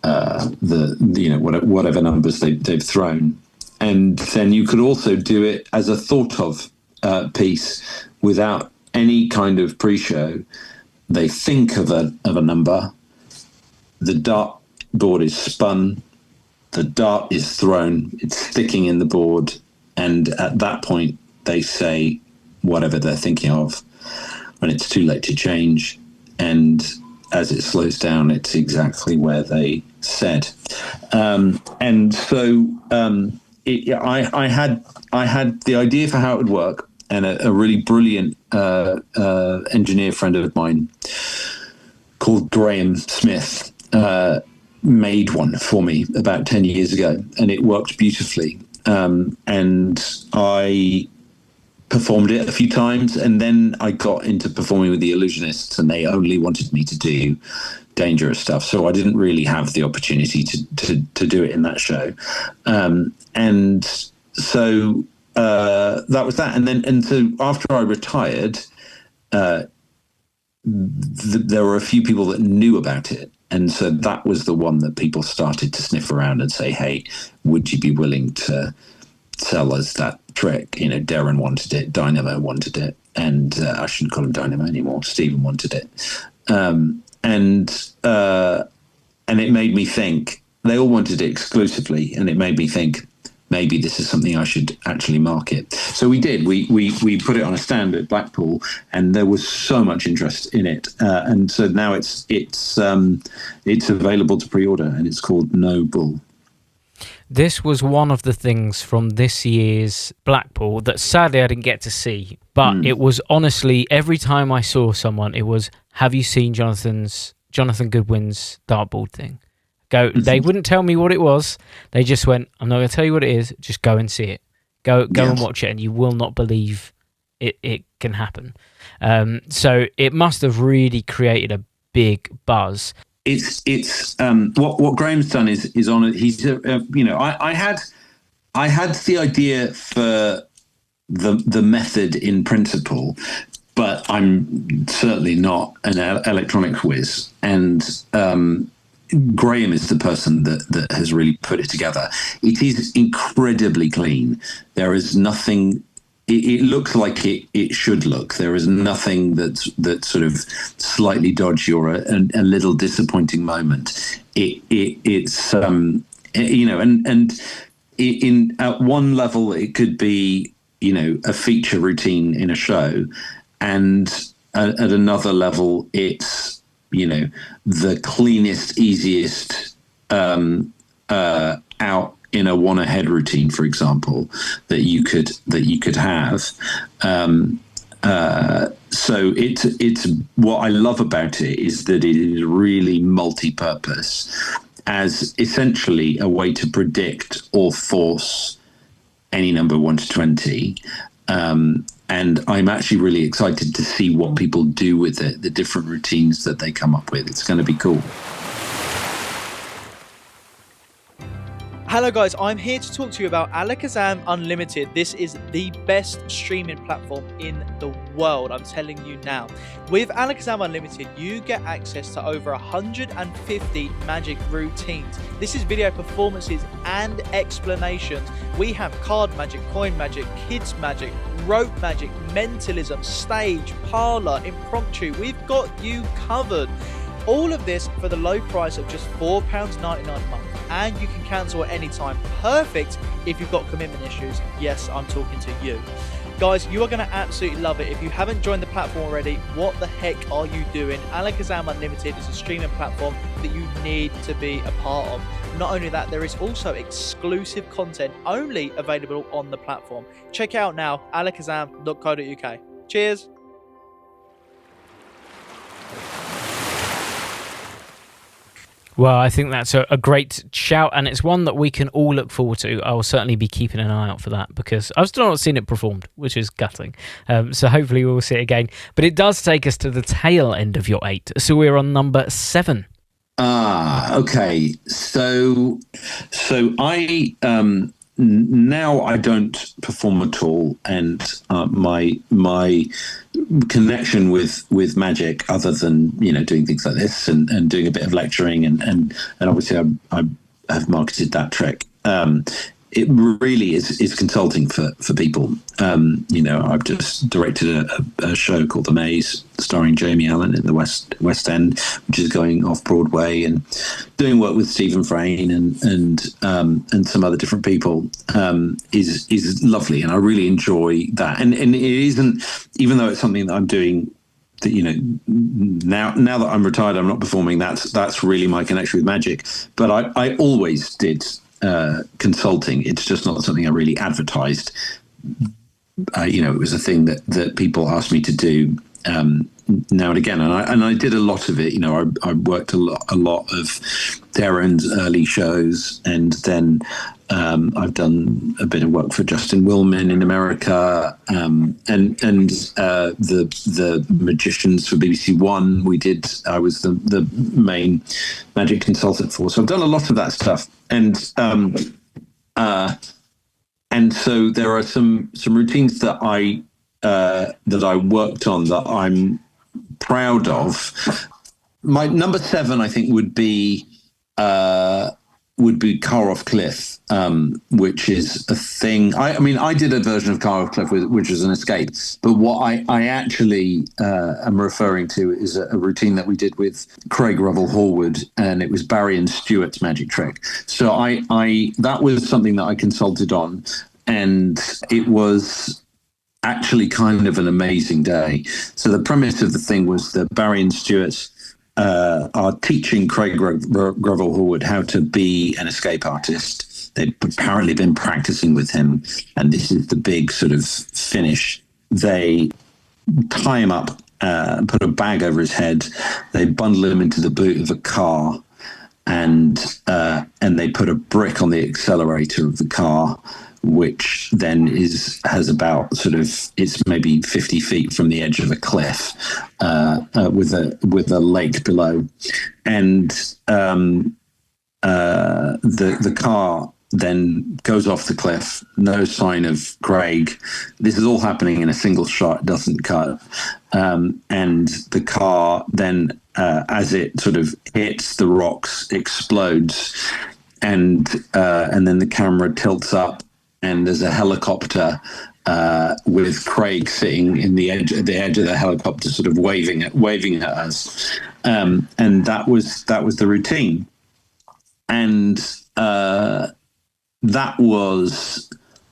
whatever numbers they've thrown. And then you could also do it as a thought of piece without any kind of pre-show. They think of a number. The dart board is spun. The dart is thrown. It's sticking in the board, and at that point, they say whatever they're thinking of. When it's too late to change, and as it slows down, it's exactly where they said. And so I had the idea for how it would work, and a really brilliant engineer friend of mine called Graham Smith made one for me about 10 years ago, and it worked beautifully. And I performed it a few times, and then I got into performing with the Illusionists, and they only wanted me to do dangerous stuff, so I didn't really have the opportunity to do it in that show. And so that was that. And so after I retired, there were a few people that knew about it, and so that was the one that people started to sniff around and say, hey, would you be willing to sell us that trick? Darren wanted it, Dynamo wanted it, and I shouldn't call him Dynamo anymore, Stephen wanted it. And it made me think, they all wanted it exclusively, and it made me think, maybe this is something I should actually market. So we did. We put it on a stand at Blackpool, and there was so much interest in it. And so now it's available to pre-order, and it's called No Bull. This was one of the things from this year's Blackpool that sadly I didn't get to see. But it was honestly, every time I saw someone, it was, have you seen Jonathan Goodwin's dartboard thing? They wouldn't tell me what it was. They just went, I'm not going to tell you what it is. Just go and see it. Go and watch it, and you will not believe it can happen. So it must have really created a big buzz. It's what Graham's done is on it. He's I had the idea for the method in principle, but I'm certainly not an electronic whiz, and Graham is the person that has really put it together. It is incredibly clean. There is nothing. It looks like it should look. There is nothing that's sort of slightly dodgy or a little disappointing moment. It's and in at one level it could be a feature routine in a show, and at another level it's the cleanest, easiest out in a one ahead routine, for example, that you could have. So it's what I love about it is that it is really multi-purpose, as essentially a way to predict or force any number 1 to 20. And I'm actually really excited to see what people do with it, the different routines that they come up with. It's going to be cool. Hello guys, I'm here to talk to you about Alakazam Unlimited. This is the best streaming platform in the world, I'm telling you now. With Alakazam Unlimited, you get access to over 150 magic routines. This is video performances and explanations. We have card magic, coin magic, kids magic, rope magic, mentalism, stage, parlor, impromptu. We've got you covered. All of this for the low price of just £4.99 a month, and you can cancel at any time. Perfect if you've got commitment issues. Yes, I'm talking to you. Guys, you are going to absolutely love it. If you haven't joined the platform already, what the heck are you doing? Alakazam Unlimited is a streaming platform that you need to be a part of. Not only that, there is also exclusive content only available on the platform. Check it out now, alakazam.co.uk. Cheers. Well, I think that's a great shout, and it's one that we can all look forward to. I will certainly be keeping an eye out for that, because I've still not seen it performed, which is gutting. So hopefully we'll see it again. But it does take us to the tail end of your 8. So we're on number 7. Okay. So I now I don't perform at all, and my connection with magic, other than doing things like this and doing a bit of lecturing and obviously I have marketed that trick. It really is consulting for people. I've just directed a show called The Maze, starring Jamie Allen in the West End, which is going off Broadway, and doing work with Stephen Frayne and some other different people is lovely, and I really enjoy that. And it isn't, even though it's something that I'm doing, that now that I'm retired, I'm not performing. That's really my connection with magic. But I always did consulting. It's just not something I really advertised. It was a thing that people asked me to do now and again, and I did a lot of it. I worked a lot of Darren's early shows, and then I've done a bit of work for Justin Willman in America, and the Magicians for BBC One. I was the main magic consultant for. So I've done a lot of that stuff, and so there are some routines that I worked on that I'm proud of. My number 7, I think, would be Car Off Cliff, which is a thing. I did a version of Car Off Cliff which was an escape, but what I actually am referring to is a routine that we did with Craig Revelwood, and it was Barry and Stuart's magic trick. So that was something that I consulted on, and it was actually kind of an amazing day. So the premise of the thing was that Barry and Stuart are teaching Craig Revelwood how to be an escape artist. They've apparently been practicing with him, and this is the big sort of finish. They tie him up, put a bag over his head, they bundle him into the boot of a car, and they put a brick on the accelerator of the car, which then has about sort of, it's maybe 50 feet from the edge of a cliff, with a lake below, and the car then goes off the cliff. No sign of Craig. This is all happening in a single shot, doesn't cut. And the car then, as it sort of hits the rocks, explodes, and then the camera tilts up, and there's a helicopter with Craig sitting in the edge of the helicopter, sort of waving at us. And that was the routine. And that was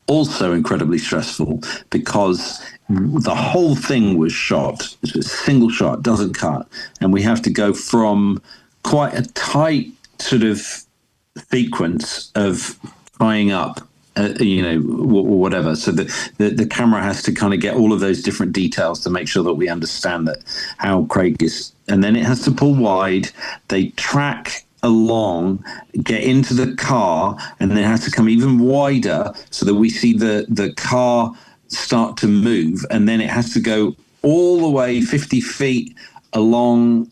also incredibly stressful because the whole thing was shot. It's a single shot, doesn't cut. And we have to go from quite a tight sort of sequence of tying up, whatever. So the camera has to kind of get all of those different details to make sure that we understand that how Craig is. And then it has to pull wide. They track along, get into the car, and then it has to come even wider so that we see the car start to move, and then it has to go all the way 50 feet along,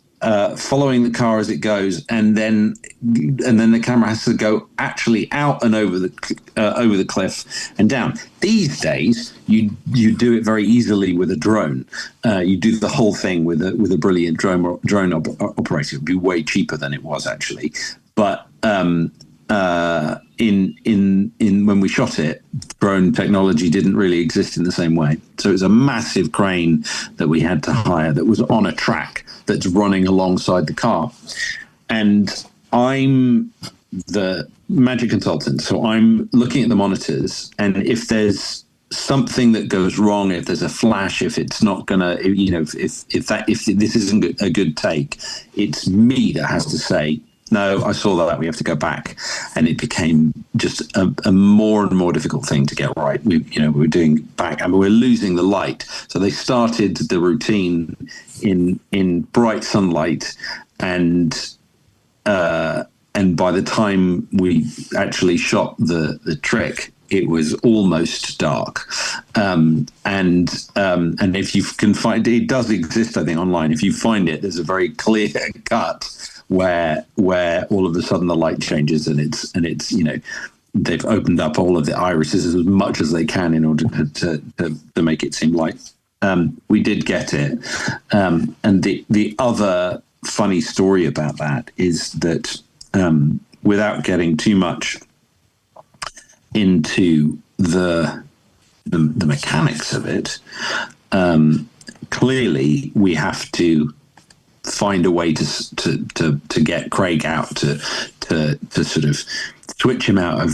following the car as it goes, and then the camera has to go actually out and over the cliff and down. These days, you do it very easily with a drone. You do the whole thing with a brilliant drone operator. It would be way cheaper than it was actually. But in when we shot it, drone technology didn't really exist in the same way. So it was a massive crane that we had to hire that was on a track that's running alongside the car. And I'm the magic consultant, so I'm looking at the monitors, and if there's something that goes wrong, if there's a flash, if it's not gonna, if this isn't a good take, it's me that has to say, no, I saw that, we have to go back. And it became just a more and more difficult thing to get right. We were doing back, and we're losing the light. So they started the routine in bright sunlight, and by the time we actually shot the trick, it was almost dark. And if you can find it, does exist, I think, online. If you find it, there's a very clear cut where all of a sudden the light changes, and it's they've opened up all of the irises as much as they can in order to make it seem like we did get it. And the other funny story about that is that, without getting too much into the mechanics of it, clearly we have to find a way to get Craig out, to sort of switch him out of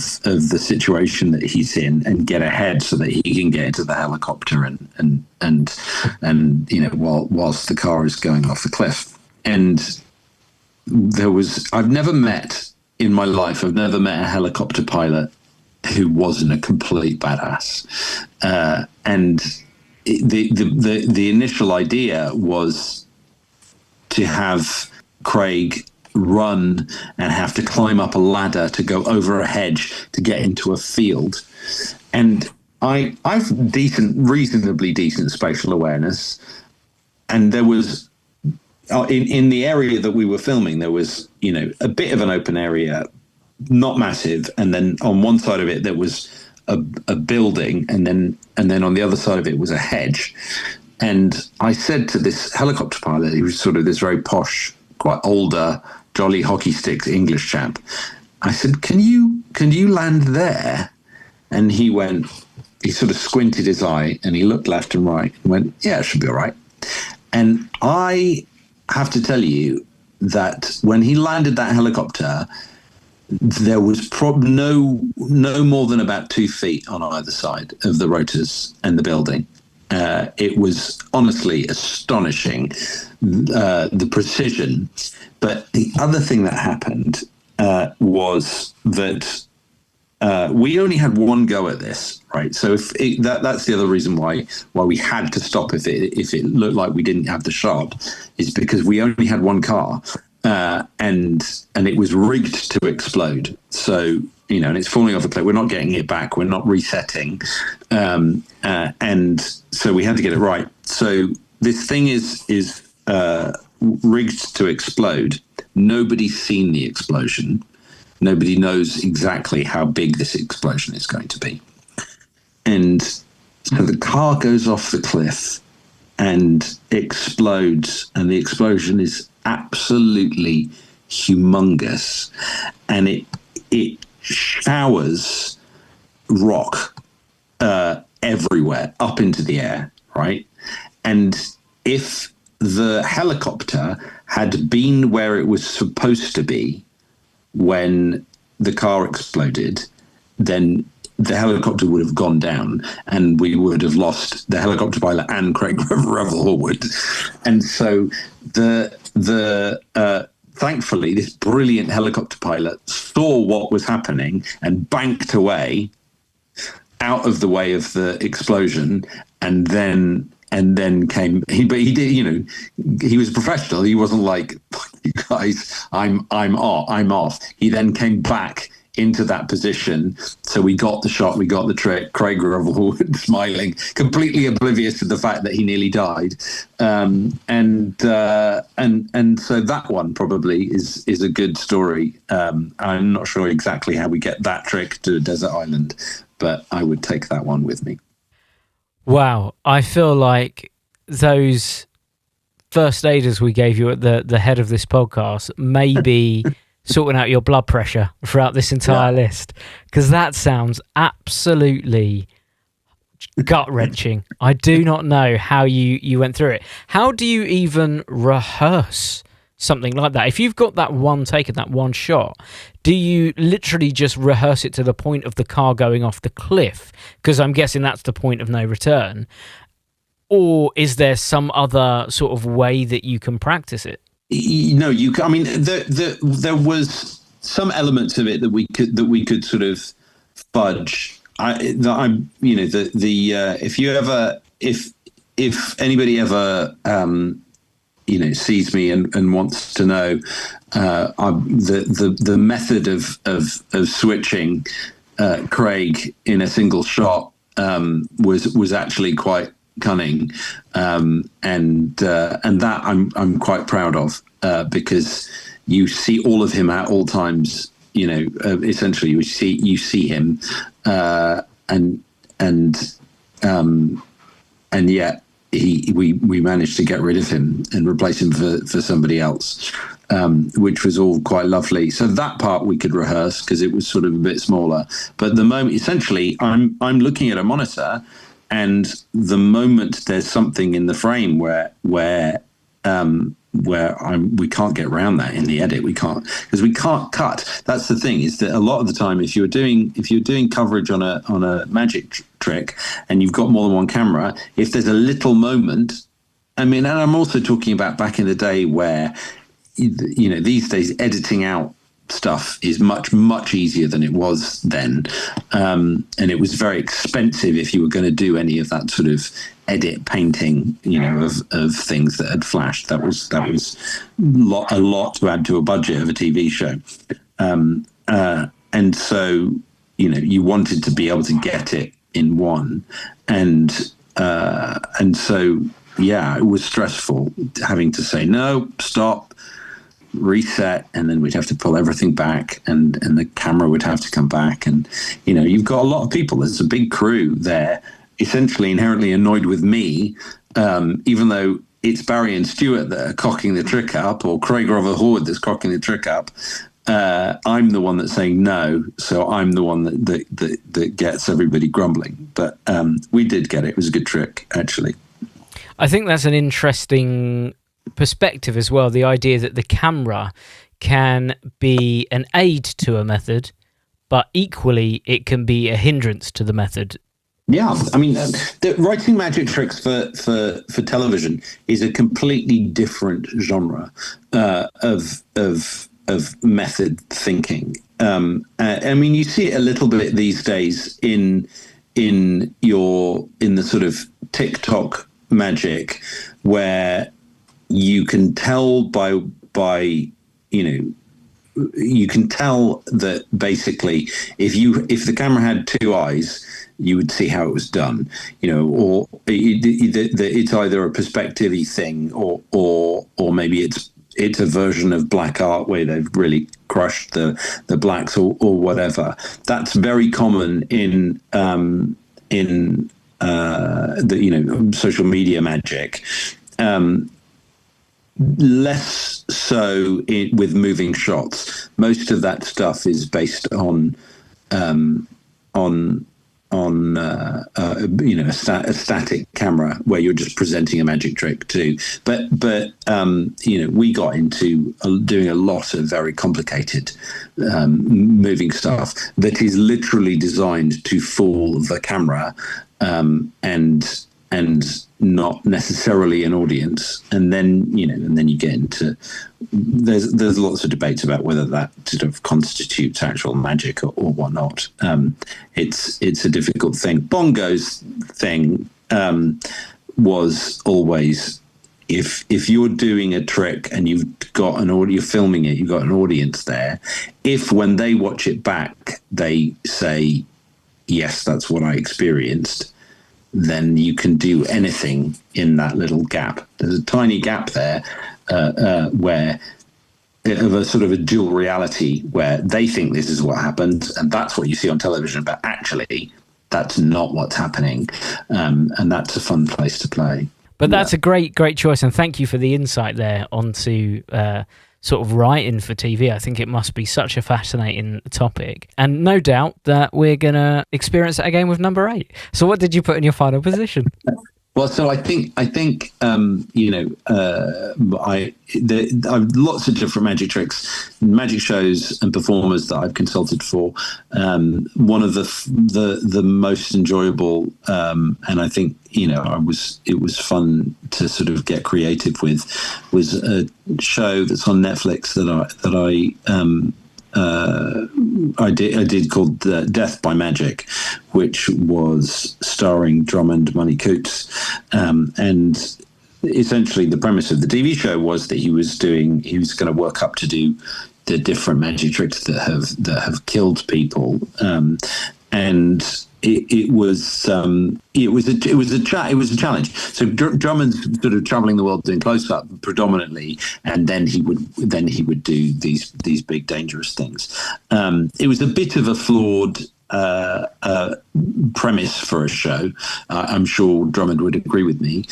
the situation that he's in and get ahead so that he can get into the helicopter and whilst the car is going off the cliff. And I've never met a helicopter pilot who wasn't a complete badass. And the initial idea was to have Craig run and have to climb up a ladder to go over a hedge to get into a field. And I've reasonably decent spatial awareness. And there was, in the area that we were filming, there was, a bit of an open area, not massive. And then on one side of it, there was a building. And then on the other side of it was a hedge. And I said to this helicopter pilot, he was sort of this very posh, quite older, jolly hockey sticks English chap. I said, can you land there? And he sort of squinted his eye and he looked left and right and went, yeah, it should be all right. And I have to tell you that when he landed that helicopter, there was no more than about 2 feet on either side of the rotors and the building. It was honestly astonishing, the precision. But the other thing that happened was that we only had one go at this, right? So that's the other reason why we had to stop if it looked like we didn't have the shot, is because we only had one car, and it was rigged to explode. So and it's falling off a cliff. We're not getting it back. We're not resetting. And so we had to get it right. So this thing is rigged to explode. Nobody's seen the explosion. Nobody knows exactly how big this explosion is going to be. And so the car goes off the cliff and explodes, and the explosion is absolutely humongous, and it showers rock everywhere up into the air, right? And if the helicopter had been where it was supposed to be when the car exploded, then the helicopter would have gone down and we would have lost the helicopter pilot and Craig Revelwood. And so thankfully, this brilliant helicopter pilot saw what was happening and banked away out of the way of the explosion, and then came. But he did. He was professional. He wasn't like, "You guys, I'm off." He then came back into that position. So we got the shot, we got the trick. Craig Revelwood smiling, completely oblivious to the fact that he nearly died. And so that one probably is a good story. I'm not sure exactly how we get that trick to a desert island, but I would take that one with me. Wow, I feel like those first aiders we gave you at the head of this podcast maybe sorting out your blood pressure throughout this entire list, because that sounds absolutely gut-wrenching. I do not know how you went through it. How do you even rehearse something like that? If you've got that one take and that one shot, do you literally just rehearse it to the point of the car going off the cliff? Because I'm guessing that's the point of no return. Or is there some other sort of way that you can practice it? No, I mean, there was some elements of it that we could sort of fudge. If anybody ever sees me and wants to know the method of switching Craig in a single shot was actually quite cunning, and that I'm quite proud of, because you see all of him at all times. Essentially you see him, and yet we managed to get rid of him and replace him for somebody else, which was all quite lovely. So that part we could rehearse because it was sort of a bit smaller. But the moment, essentially, I'm looking at a monitor. And the moment there's something in the frame where we can't get around that in the edit, we can't, because we can't cut. That's the thing, is that a lot of the time, if you're doing coverage on a magic trick and you've got more than one camera, if there's a little moment, and I'm also talking about back in the day where, these days editing out stuff is much easier than it was then, and it was very expensive if you were going to do any of that sort of edit painting, of things that had flashed. That was a lot to add to a budget of a TV show, and so you wanted to be able to get it in one, and so it was stressful having to say no, stop, reset, and then we'd have to pull everything back, and the camera would have to come back, and you've got a lot of people. There's a big crew there, essentially inherently annoyed with me, even though it's Barry and Stuart that are cocking the trick up, or Craig Revelwood that's cocking the trick up. I'm the one that's saying no, so I'm the one that gets everybody grumbling. But we did get it. It was a good trick, actually. I think that's an interesting perspective as well, the idea that the camera can be an aid to a method, but equally it can be a hindrance to the method. Yeah, writing magic tricks for television is a completely different genre of method thinking. You see it a little bit these days in the sort of TikTok magic, where you can tell by you can tell that basically if the camera had two eyes, you would see how it was done, or it's either a perspective-y thing or maybe it's a version of black art where they've really crushed the blacks or whatever. That's very common in social media magic. Less so with moving shots. Most of that stuff is based on a static camera where you're just presenting a magic trick too. But we got into doing a lot of very complicated moving stuff that is literally designed to fool the camera and not necessarily an audience. And then you get into there's lots of debates about whether that sort of constitutes actual magic or whatnot. It's a difficult thing. Bongo's thing was always if you're doing a trick and you've got you're filming it, you've got an audience there. If when they watch it back they say, yes, that's what I experienced, then you can do anything in that little gap. There's a tiny gap there where of a sort of a dual reality where they think this is what happened and that's what you see on television, but actually that's not what's happening. And that's a fun place to play. But that's a great choice, and thank you for the insight there onto sort of writing for TV. I think it must be such a fascinating topic, and no doubt that we're going to experience that again with number 8. So what did you put in your final position? Well, so I think I've lots of different magic tricks, magic shows and performers that I've consulted for. One of the most enjoyable, and I think it was fun to sort of get creative with, was a show that's on Netflix I did called Death by Magic, which was starring Drummond Money Coates, and essentially the premise of the TV show was that he was going to work up to do the different magic tricks that have killed people, and it was a challenge. So Drummond's sort of traveling the world doing close up predominantly, and then he would do these big dangerous things. It was a bit of a flawed premise for a show. I'm sure Drummond would agree with me,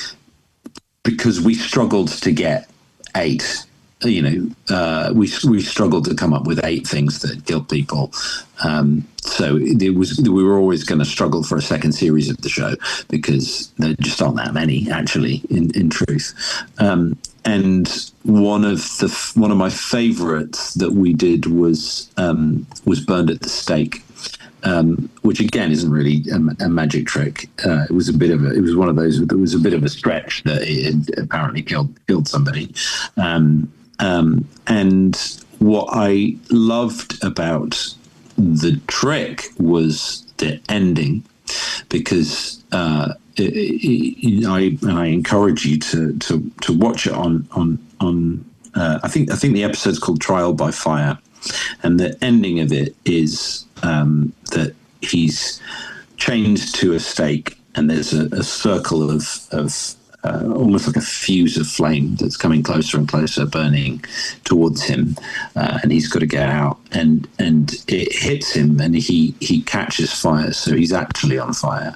because we struggled to get 8. We struggled to come up with 8 things that killed people. So we were always going to struggle for a second series of the show, because there just aren't that many, actually, in truth. And one of my favorites that we did was Burned at the Stake, which again isn't really a magic trick. It was one of those that was a bit of a stretch that it had apparently killed somebody. And what I loved about the trick was the ending, because I encourage you to watch it on I think the episode's called Trial by Fire, and the ending of it is that he's chained to a stake, and there's a circle of almost like a fuse of flame that's coming closer and closer, burning towards him, and he's got to get out, and it hits him, and he catches fire, so he's actually on fire,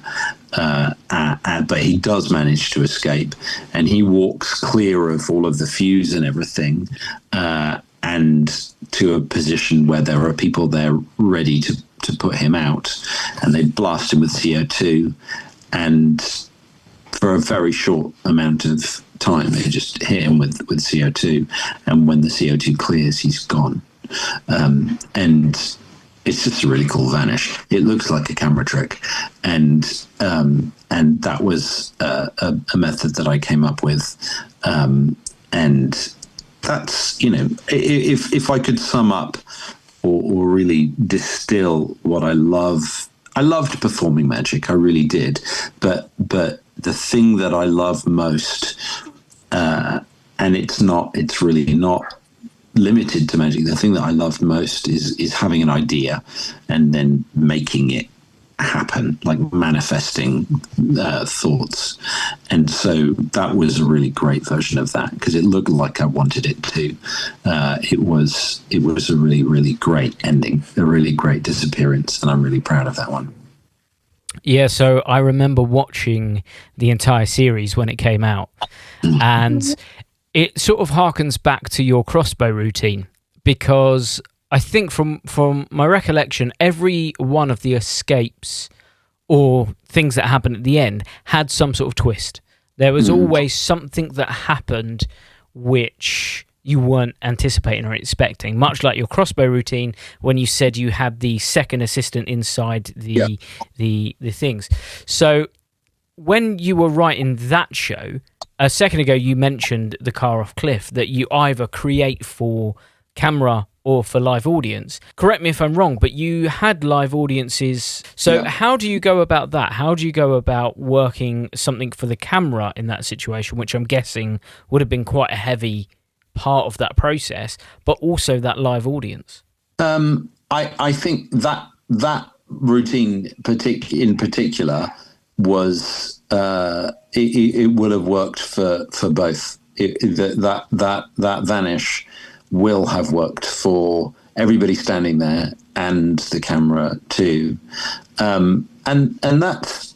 but he does manage to escape, and he walks clear of all of the fuse and everything, and to a position where there are people there ready to put him out, and they blast him with CO2, and for a very short amount of time, they just hit him with CO2, and when the CO2 clears, he's gone. And it's just a really cool vanish. It looks like a camera trick, and that was a method that I came up with, and that's if I could sum up or really distill what I love. I loved performing magic, I really did, but the thing that I love most, and it's really not limited to magic, the thing that I loved most is having an idea and then making it happen, like manifesting thoughts. And so that was a really great version of that, because it looked like I wanted it to. It was a really, really great ending, a really great disappearance, and I'm really proud of that one. Yeah, so I remember watching the entire series when it came out, and it sort of harkens back to your Crossbow Routine, because I think from my recollection, every one of the escapes or things that happened at the end had some sort of twist. There was always something that happened which you weren't anticipating or expecting, much like your Crossbow Routine when you said you had the second assistant inside the things. So when you were writing that show, a second ago you mentioned the car off cliff that you either create for camera or for live audience. Correct me if I'm wrong, but you had live audiences. So how do you go about that? How do you go about working something for the camera in that situation, which I'm guessing would have been quite a heavy part of that process, but also that live audience? I think that routine in particular was it would have worked for both. That vanish will have worked for everybody standing there and the camera too, and that's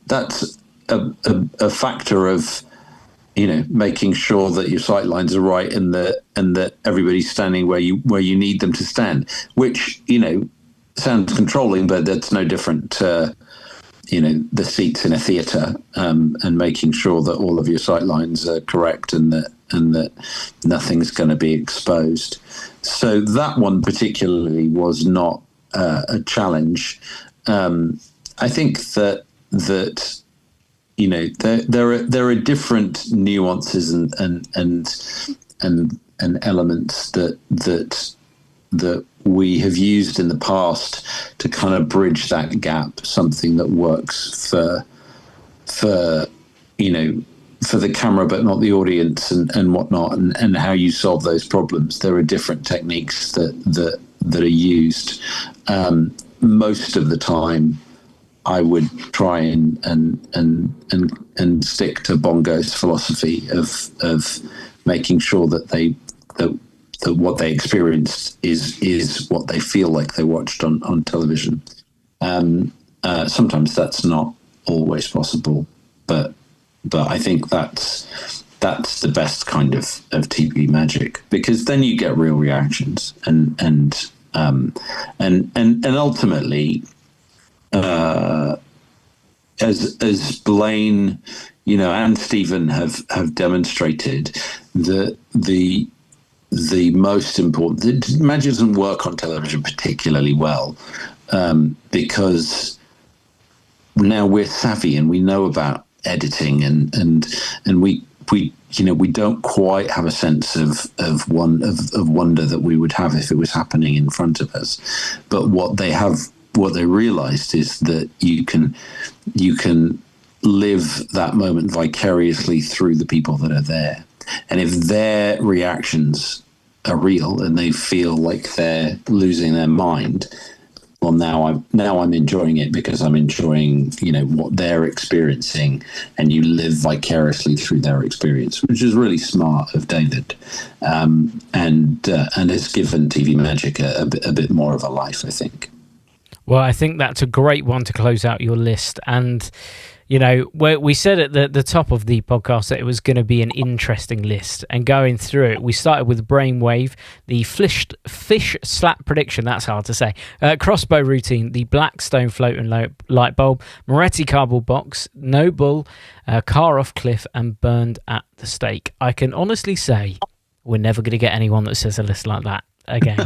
that's a factor of making sure that your sight lines are right and that everybody's standing where you need them to stand, which sounds controlling, but that's no different to the seats in a theatre, and making sure that all of your sight lines are correct and that nothing's going to be exposed. So that one particularly was not a challenge. I think that there are different nuances and elements that we have used in the past to kind of bridge that gap. Something that works for the camera but not the audience and whatnot, and how you solve those problems. There are different techniques that are used. Most of the time I would try and stick to Bongo's philosophy of making sure that what they experienced is what they feel like they watched on television. Sometimes that's not always possible, but I think that's the best kind of TV magic, because then you get real reactions and ultimately, as Blaine, and Stephen have demonstrated, that the most important, magic doesn't work on television particularly well, because now we're savvy and we know about editing and we don't quite have a sense of wonder that we would have if it was happening in front of us. But what they realized is that you can live that moment vicariously through the people that are there. And if their reactions are real and they feel like they're losing their mind, well, now I'm enjoying it, because I'm enjoying what they're experiencing, and you live vicariously through their experience, which is really smart of David, and has given TV magic a bit more of a life, I think. Well, I think that's a great one to close out your list. And, we said at the top of the podcast that it was going to be an interesting list. And going through it, we started with Brainwave, the fish slap prediction, that's hard to say, Crossbow Routine, the Blackstone floating light bulb, Moretti Card Box, Noble, Car Off Cliff, and Burned at the Stake. I can honestly say we're never going to get anyone that says a list like that again.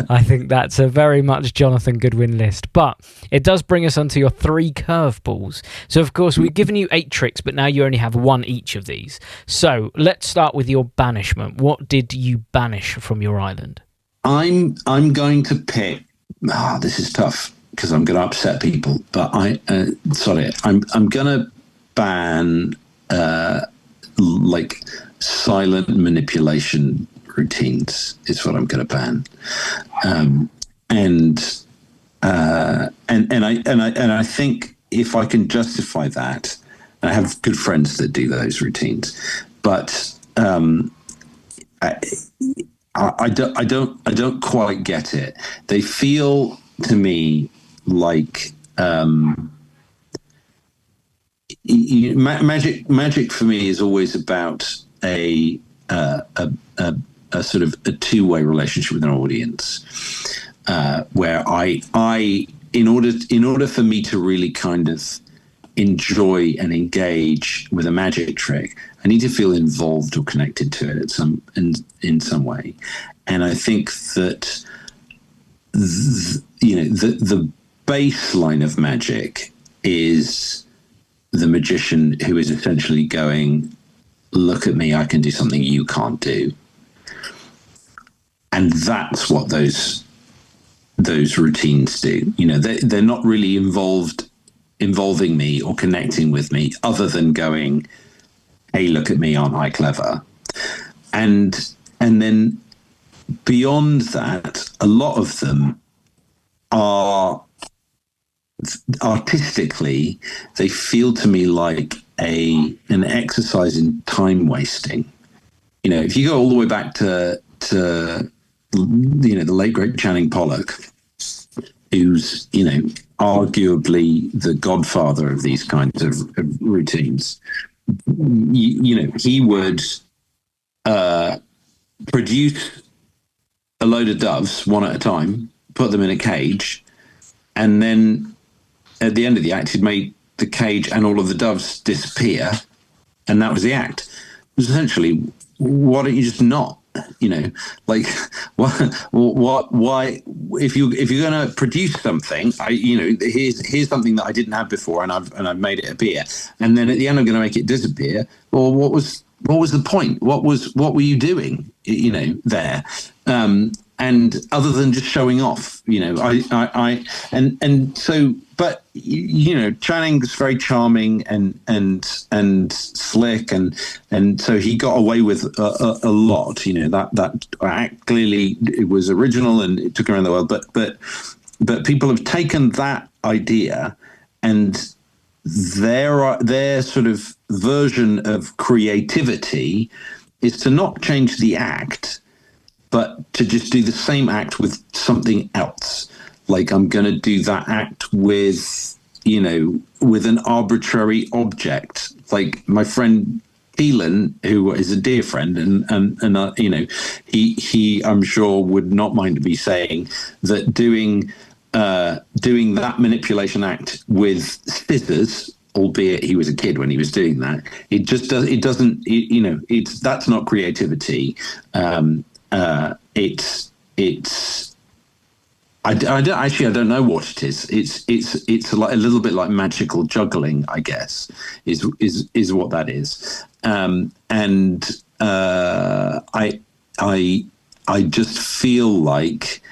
I think that's a very much Jonathan Goodwin list, but it does bring us onto your 3 curveballs. So of course we've given you 8 tricks, but now you only have 1 each of these. So let's start with your banishment. What did you banish from your island? I'm going to pick, this is tough because I'm going to upset people, but I'm going to ban silent manipulation routines is what I'm going to ban. And I think if I can justify that, I have good friends that do those routines, but I don't quite get it. They feel to me like magic for me is always about a sort of a two-way relationship with an audience, where I in order for me to really kind of enjoy and engage with a magic trick, I need to feel involved or connected to it in some way. And I think that the baseline of magic is the magician who is essentially going, look at me, I can do something you can't do. And that's what those routines do. They're not really involving me or connecting with me, other than going, hey, look at me, aren't I clever? And then beyond that, a lot of them are artistically, they feel to me like an exercise in time wasting. If you go all the way back to the late great Channing Pollock, who's arguably the godfather of these kinds of routines, he would produce a load of doves one at a time, put them in a cage, and then at the end of the act, he'd made the cage and all of the doves disappear, and that was the act. It was essentially, why don't you just not? Like, why? If you're going to produce something, here's something that I didn't have before, and I've made it appear, and then at the end I'm going to make it disappear. Well, what was the point? What were you doing? There. And other than just showing off, but Channing's very charming and slick, and so he got away with a lot. That act clearly, it was original and it took around the world. But people have taken that idea, and their sort of version of creativity is to not change the act, but to just do the same act with something else. Like, I'm going to do that act with an arbitrary object. Like my friend Keelan, who is a dear friend, and he I'm sure would not mind me saying that doing that manipulation act with scissors, albeit he was a kid when he was doing that, that's not creativity. I don't know what it is. It's like a little bit like magical juggling, I guess, is what that is. I just feel like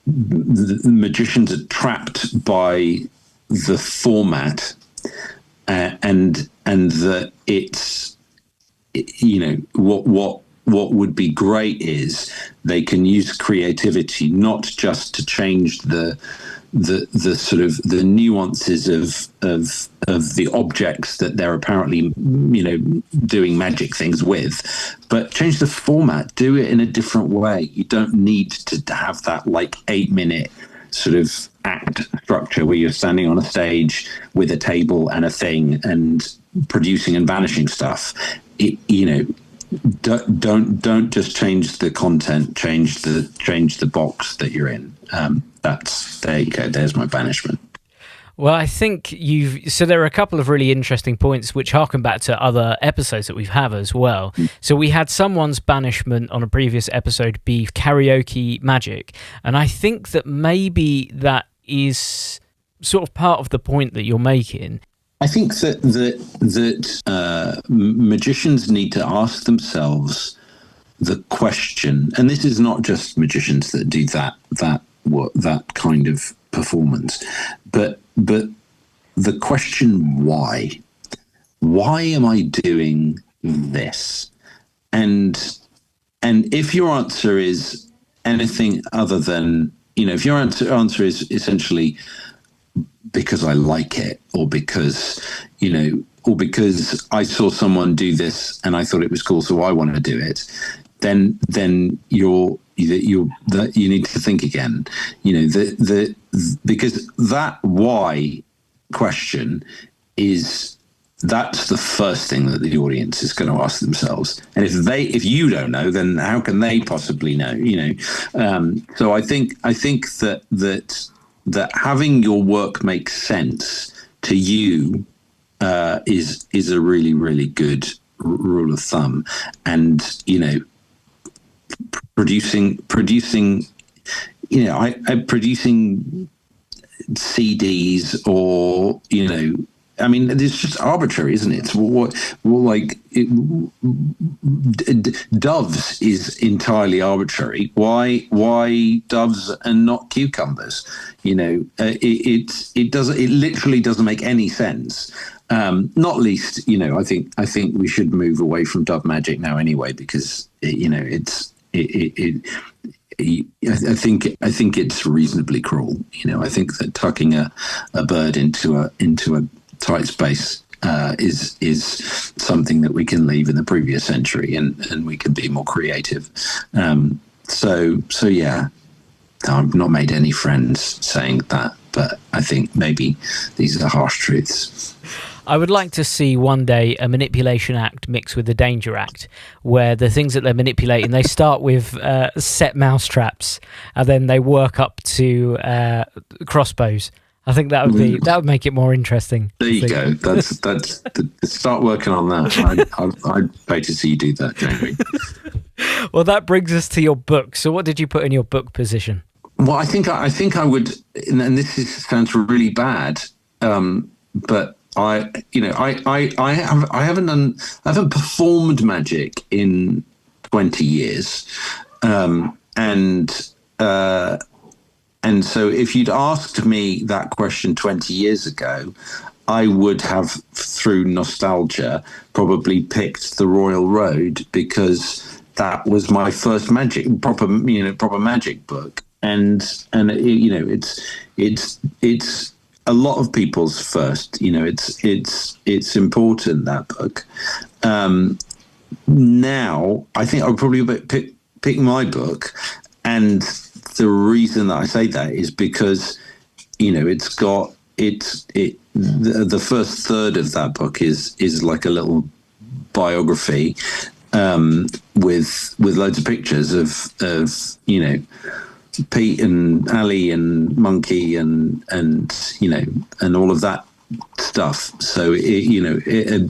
the magicians are trapped by the format, and that it's what would be great is they can use creativity not just to change the sort of the nuances of the objects that they're apparently doing magic things with, but change the format, do it in a different way. You don't need to have that like 8-minute sort of act structure where you're standing on a stage with a table and a thing and producing and vanishing stuff. Don't just change the content, change the box that you're in. There you go. There's my banishment. Well, I think so there are a couple of really interesting points which harken back to other episodes that we've had as well. So we had someone's banishment on a previous episode be karaoke magic, and I think that maybe that is sort of part of the point that you're making. I think that magicians need to ask themselves the question, and this is not just magicians that do that kind of performance, but the question why am I doing this? And And if your answer is anything other than, if your answer is essentially because I like it, or because, or because I saw someone do this and I thought it was cool, so I want to do it, then you need to think again. Because that why question that's the first thing that the audience is going to ask themselves. And if you don't know, then how can they possibly know? So I think that having your work make sense to you is a really, really good rule of thumb. And producing CDs, or it's just arbitrary, isn't it? Doves is entirely arbitrary. Why doves and not cucumbers? It literally doesn't make any sense. Not least, I think we should move away from dove magic now anyway, because I think it's reasonably cruel. I think that tucking a bird into a tight space is something that we can leave in the previous century, and we can be more creative. So yeah, I've not made any friends saying that, but I think maybe these are harsh truths. I would like to see one day a manipulation act mixed with a danger act, where the things that they're manipulating, they start with set mouse traps, and then they work up to crossbows. I think that would make it more interesting. There you go. That's start working on that. I'd pay to see you do that, Jamie. Well, that brings us to your book. So, what did you put in your book position? Well, I think I would, and sounds really bad, but I haven't performed magic in 20 years, and so if you'd asked me that question 20 years ago, I would have, through nostalgia, probably picked The Royal Road, because that was my first proper magic book, and it's a lot of people's first. It's important, that book. Now I think I would probably pick my book, and the reason that I say that is because the first third of that book is like a little biography with loads of pictures of Pete and Ali and Monkey and all of that stuff. So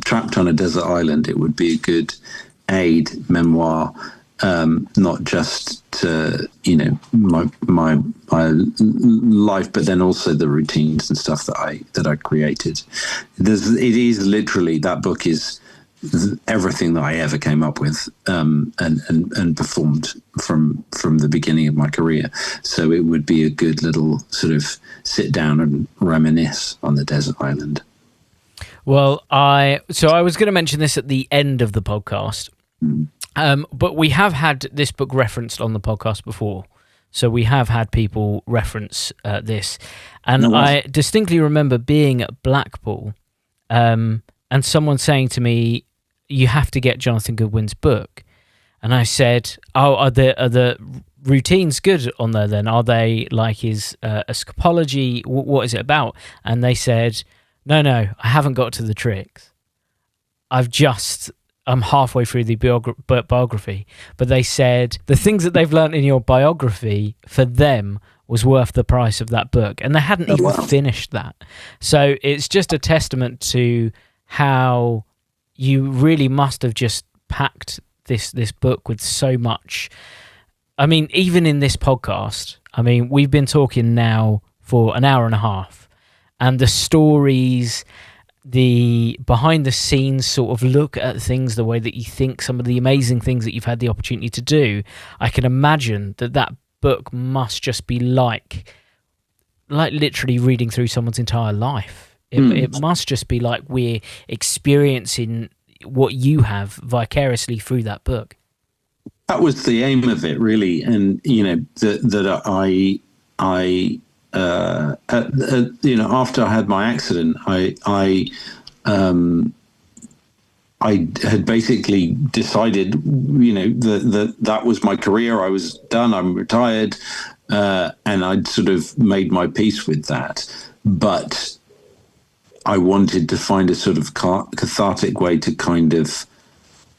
trapped on a desert island, it would be a good aid memoir, not just to my life, but then also the routines and stuff that I created. It is literally, that book is everything that I ever came up with and performed from the beginning of my career. So it would be a good little sort of sit down and reminisce on the desert island. Well, I was going to mention this at the end of the podcast, but we have had this book referenced on the podcast before. So we have had people reference this, and I distinctly remember being at Blackpool, and someone saying to me, "You have to get Jonathan Goodwin's book." And I said, "Oh, are the routines good on there then? Are they like his escapology? What is it about?" And they said, No, I haven't got to the tricks. I'm halfway through the biography." But they said the things that they've learned in your biography, for them, was worth the price of that book. And they hadn't even finished that. So it's just a testament to how you really must have just packed this book with so much. I mean, even in this podcast, we've been talking now for an hour and a half, and the stories, the behind the scenes sort of look at things, the way that you think, some of the amazing things that you've had the opportunity to do. I can imagine that book must just be like literally reading through someone's entire life. It must just be like we're experiencing what you have vicariously through that book. that was the aim of it, really. And after I had my accident, I had basically decided, that was my career. I was done. I'm retired, and I'd sort of made my peace with that. But I wanted to find a sort of cathartic way to kind of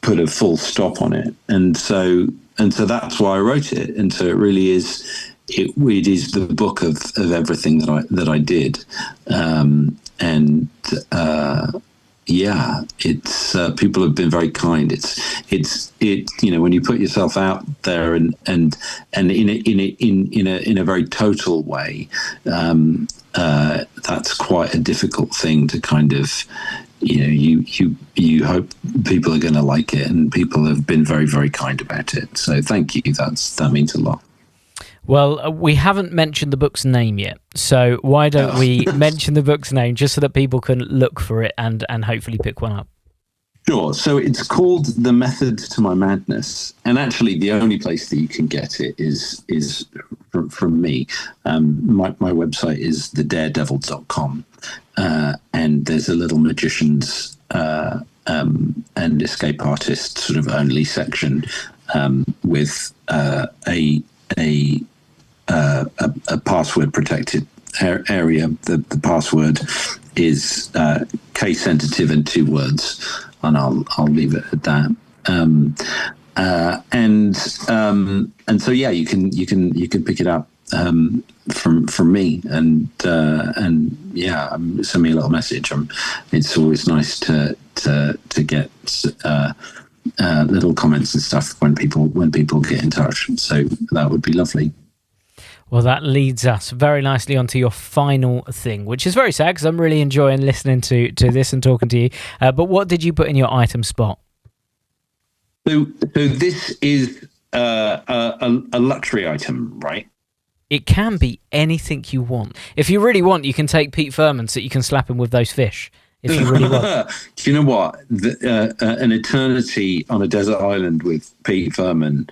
put a full stop on it, and so that's why I wrote it. And so it really is. It is the book of everything that I did, it's people have been very kind. It's when you put yourself out there and in a very total way, that's quite a difficult thing to kind of, you hope people are going to like it, and people have been very, very kind about it. So thank you. That means a lot. Well, we haven't mentioned the book's name yet, so why don't we mention the book's name just so that people can look for it and hopefully pick one up? Sure. So it's called The Method to My Madness, and actually the only place that you can get it is from me. My website is thedaredevil.com, and there's a little magician's and escape artist sort of only section with a password protected area. The password is case sensitive and 2 words, and I'll leave it at that. And so you can pick it up from me, and send me a little message. It's always nice to get little comments and stuff when people get in touch. So that would be lovely. Well, that leads us very nicely onto your final thing, which is very sad because I'm really enjoying listening to this and talking to you. But what did you put in your item spot? So this is a luxury item, right? It can be anything you want. If you really want, you can take Pete Furman so you can slap him with those fish. If you really want. Do you know what? An eternity on a desert island with Pete Furman,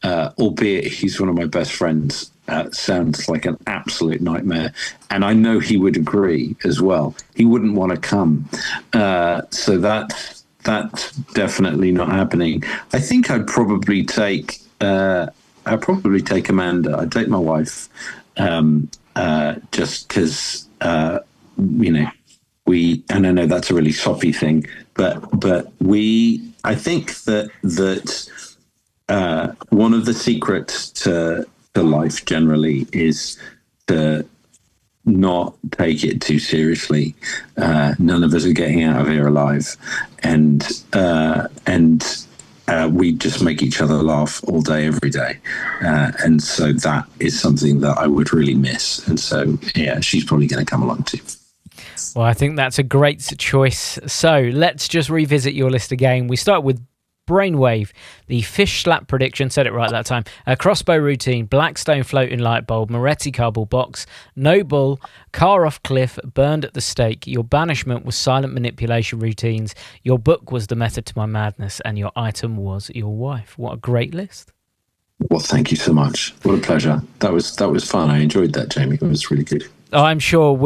albeit he's one of my best friends, sounds like an absolute nightmare. And I know he would agree as well. He wouldn't want to come. So that's definitely not happening. I think I'd probably take Amanda. I'd take my wife, just because, and I know that's a really soppy thing, but I think that one of the secrets to life generally is to not take it too seriously. None of us are getting out of here alive, and we just make each other laugh all day, every day. And so that is something that I would really miss. And so, she's probably going to come along too. Well, I think that's a great choice. So let's just revisit your list again. We start with Brainwave, the Fish Slap Prediction, said it right that time, a Crossbow Routine, Blackstone Floating Light Bulb, Moretti Card Box, No Bull, Car Off Cliff, Burned at the Stake, your Banishment was Silent Manipulation Routines, your book was The Method to My Madness, and your item was your wife. What a great list. Well, thank you so much. What a pleasure. That was fun. I enjoyed that, Jamie. It was really good. I'm sure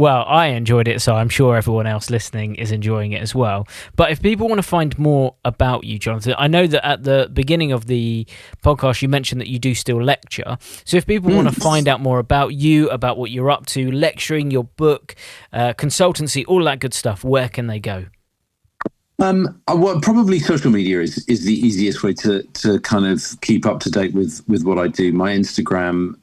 I enjoyed it, so I'm sure everyone else listening is enjoying it as well. But if people want to find more about you, Jonathan, I know that at the beginning of the podcast, you mentioned that you do still lecture. So if people want to find out more about you, about what you're up to, lecturing, your book, consultancy, all that good stuff, where can they go? Well, probably social media is the easiest way to kind of keep up to date with what I do. My Instagram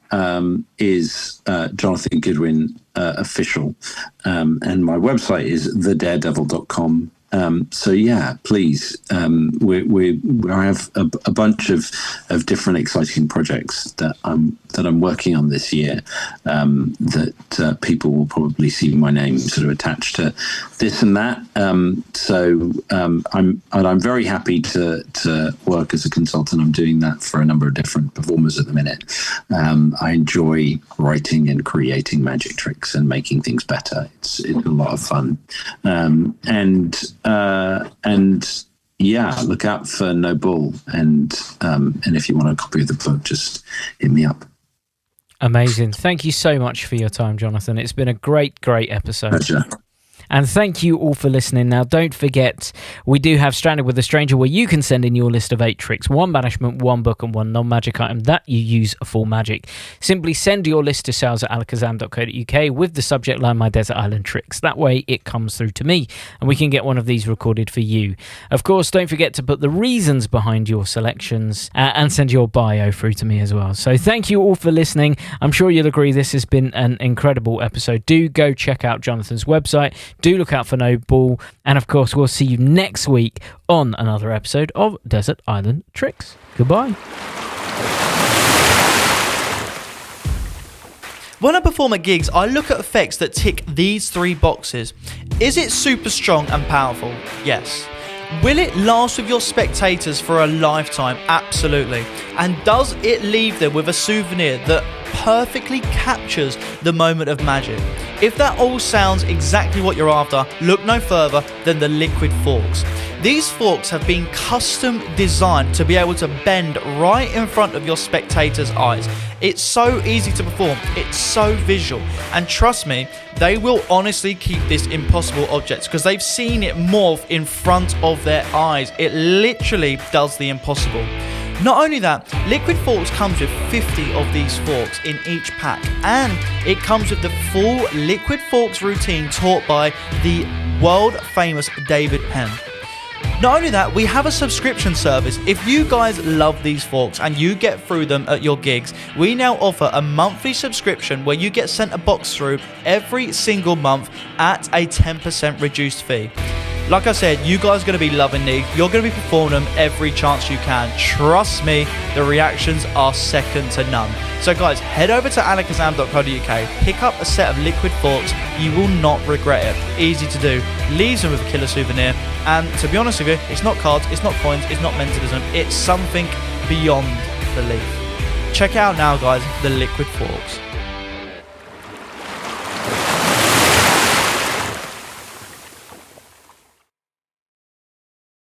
is Jonathan Goodwin official, and my website is thedaredevil.com. So please. I have a bunch of different exciting projects that I'm working on this year. That people will probably see my name sort of attached to this and that. I'm very happy to work as a consultant. I'm doing that for a number of different performers at the minute. I enjoy writing and creating magic tricks and making things better. It's a lot of fun. yeah, look out for No Bull, and if you want a copy of the book, just hit me up. Amazing. Thank you so much for your time, Jonathan. It's been a great episode. Pleasure. And thank you all for listening. Now, don't forget, we do have Stranded with a Stranger, where you can send in your list of 8 tricks, 1 banishment, 1 book, and 1 non-magic item that you use for magic. Simply send your list to sales@alakazam.co.uk with the subject line My Desert Island Tricks. That way it comes through to me, and we can get one of these recorded for you. Of course, don't forget to put the reasons behind your selections and send your bio through to me as well. So thank you all for listening. I'm sure you'll agree this has been an incredible episode. Do go check out Jonathan's website. Do look out for No Bull. And of course, we'll see you next week on another episode of Desert Island Tricks. Goodbye. When I perform at gigs, I look at effects that tick these 3 boxes. Is it super strong and powerful? Yes. Will it last with your spectators for a lifetime? Absolutely. And does it leave them with a souvenir that perfectly captures the moment of magic? If that all sounds exactly what you're after, look no further than the liquid forks. These forks have been custom designed to be able to bend right in front of your spectators' eyes. It's so easy to perform, it's so visual, and trust me, they will honestly keep this impossible object because they've seen it morph in front of their eyes. It literally does the impossible. Not only that, Liquid Forks comes with 50 of these forks in each pack, and it comes with the full Liquid Forks routine taught by the world famous David Penn. Not only that, we have a subscription service. If you guys love these forks and you get through them at your gigs, we now offer a monthly subscription where you get sent a box through every single month at a 10% reduced fee. Like I said, you guys are going to be loving these. You're going to be performing them every chance you can. Trust me, the reactions are second to none. So guys, head over to alakazam.co.uk, pick up a set of liquid forks. You will not regret it. Easy to do. Leaves them with a killer souvenir. And to be honest with you, it's not cards, it's not coins, it's not mentalism. It's something beyond belief. Check it out now, guys, the liquid forks.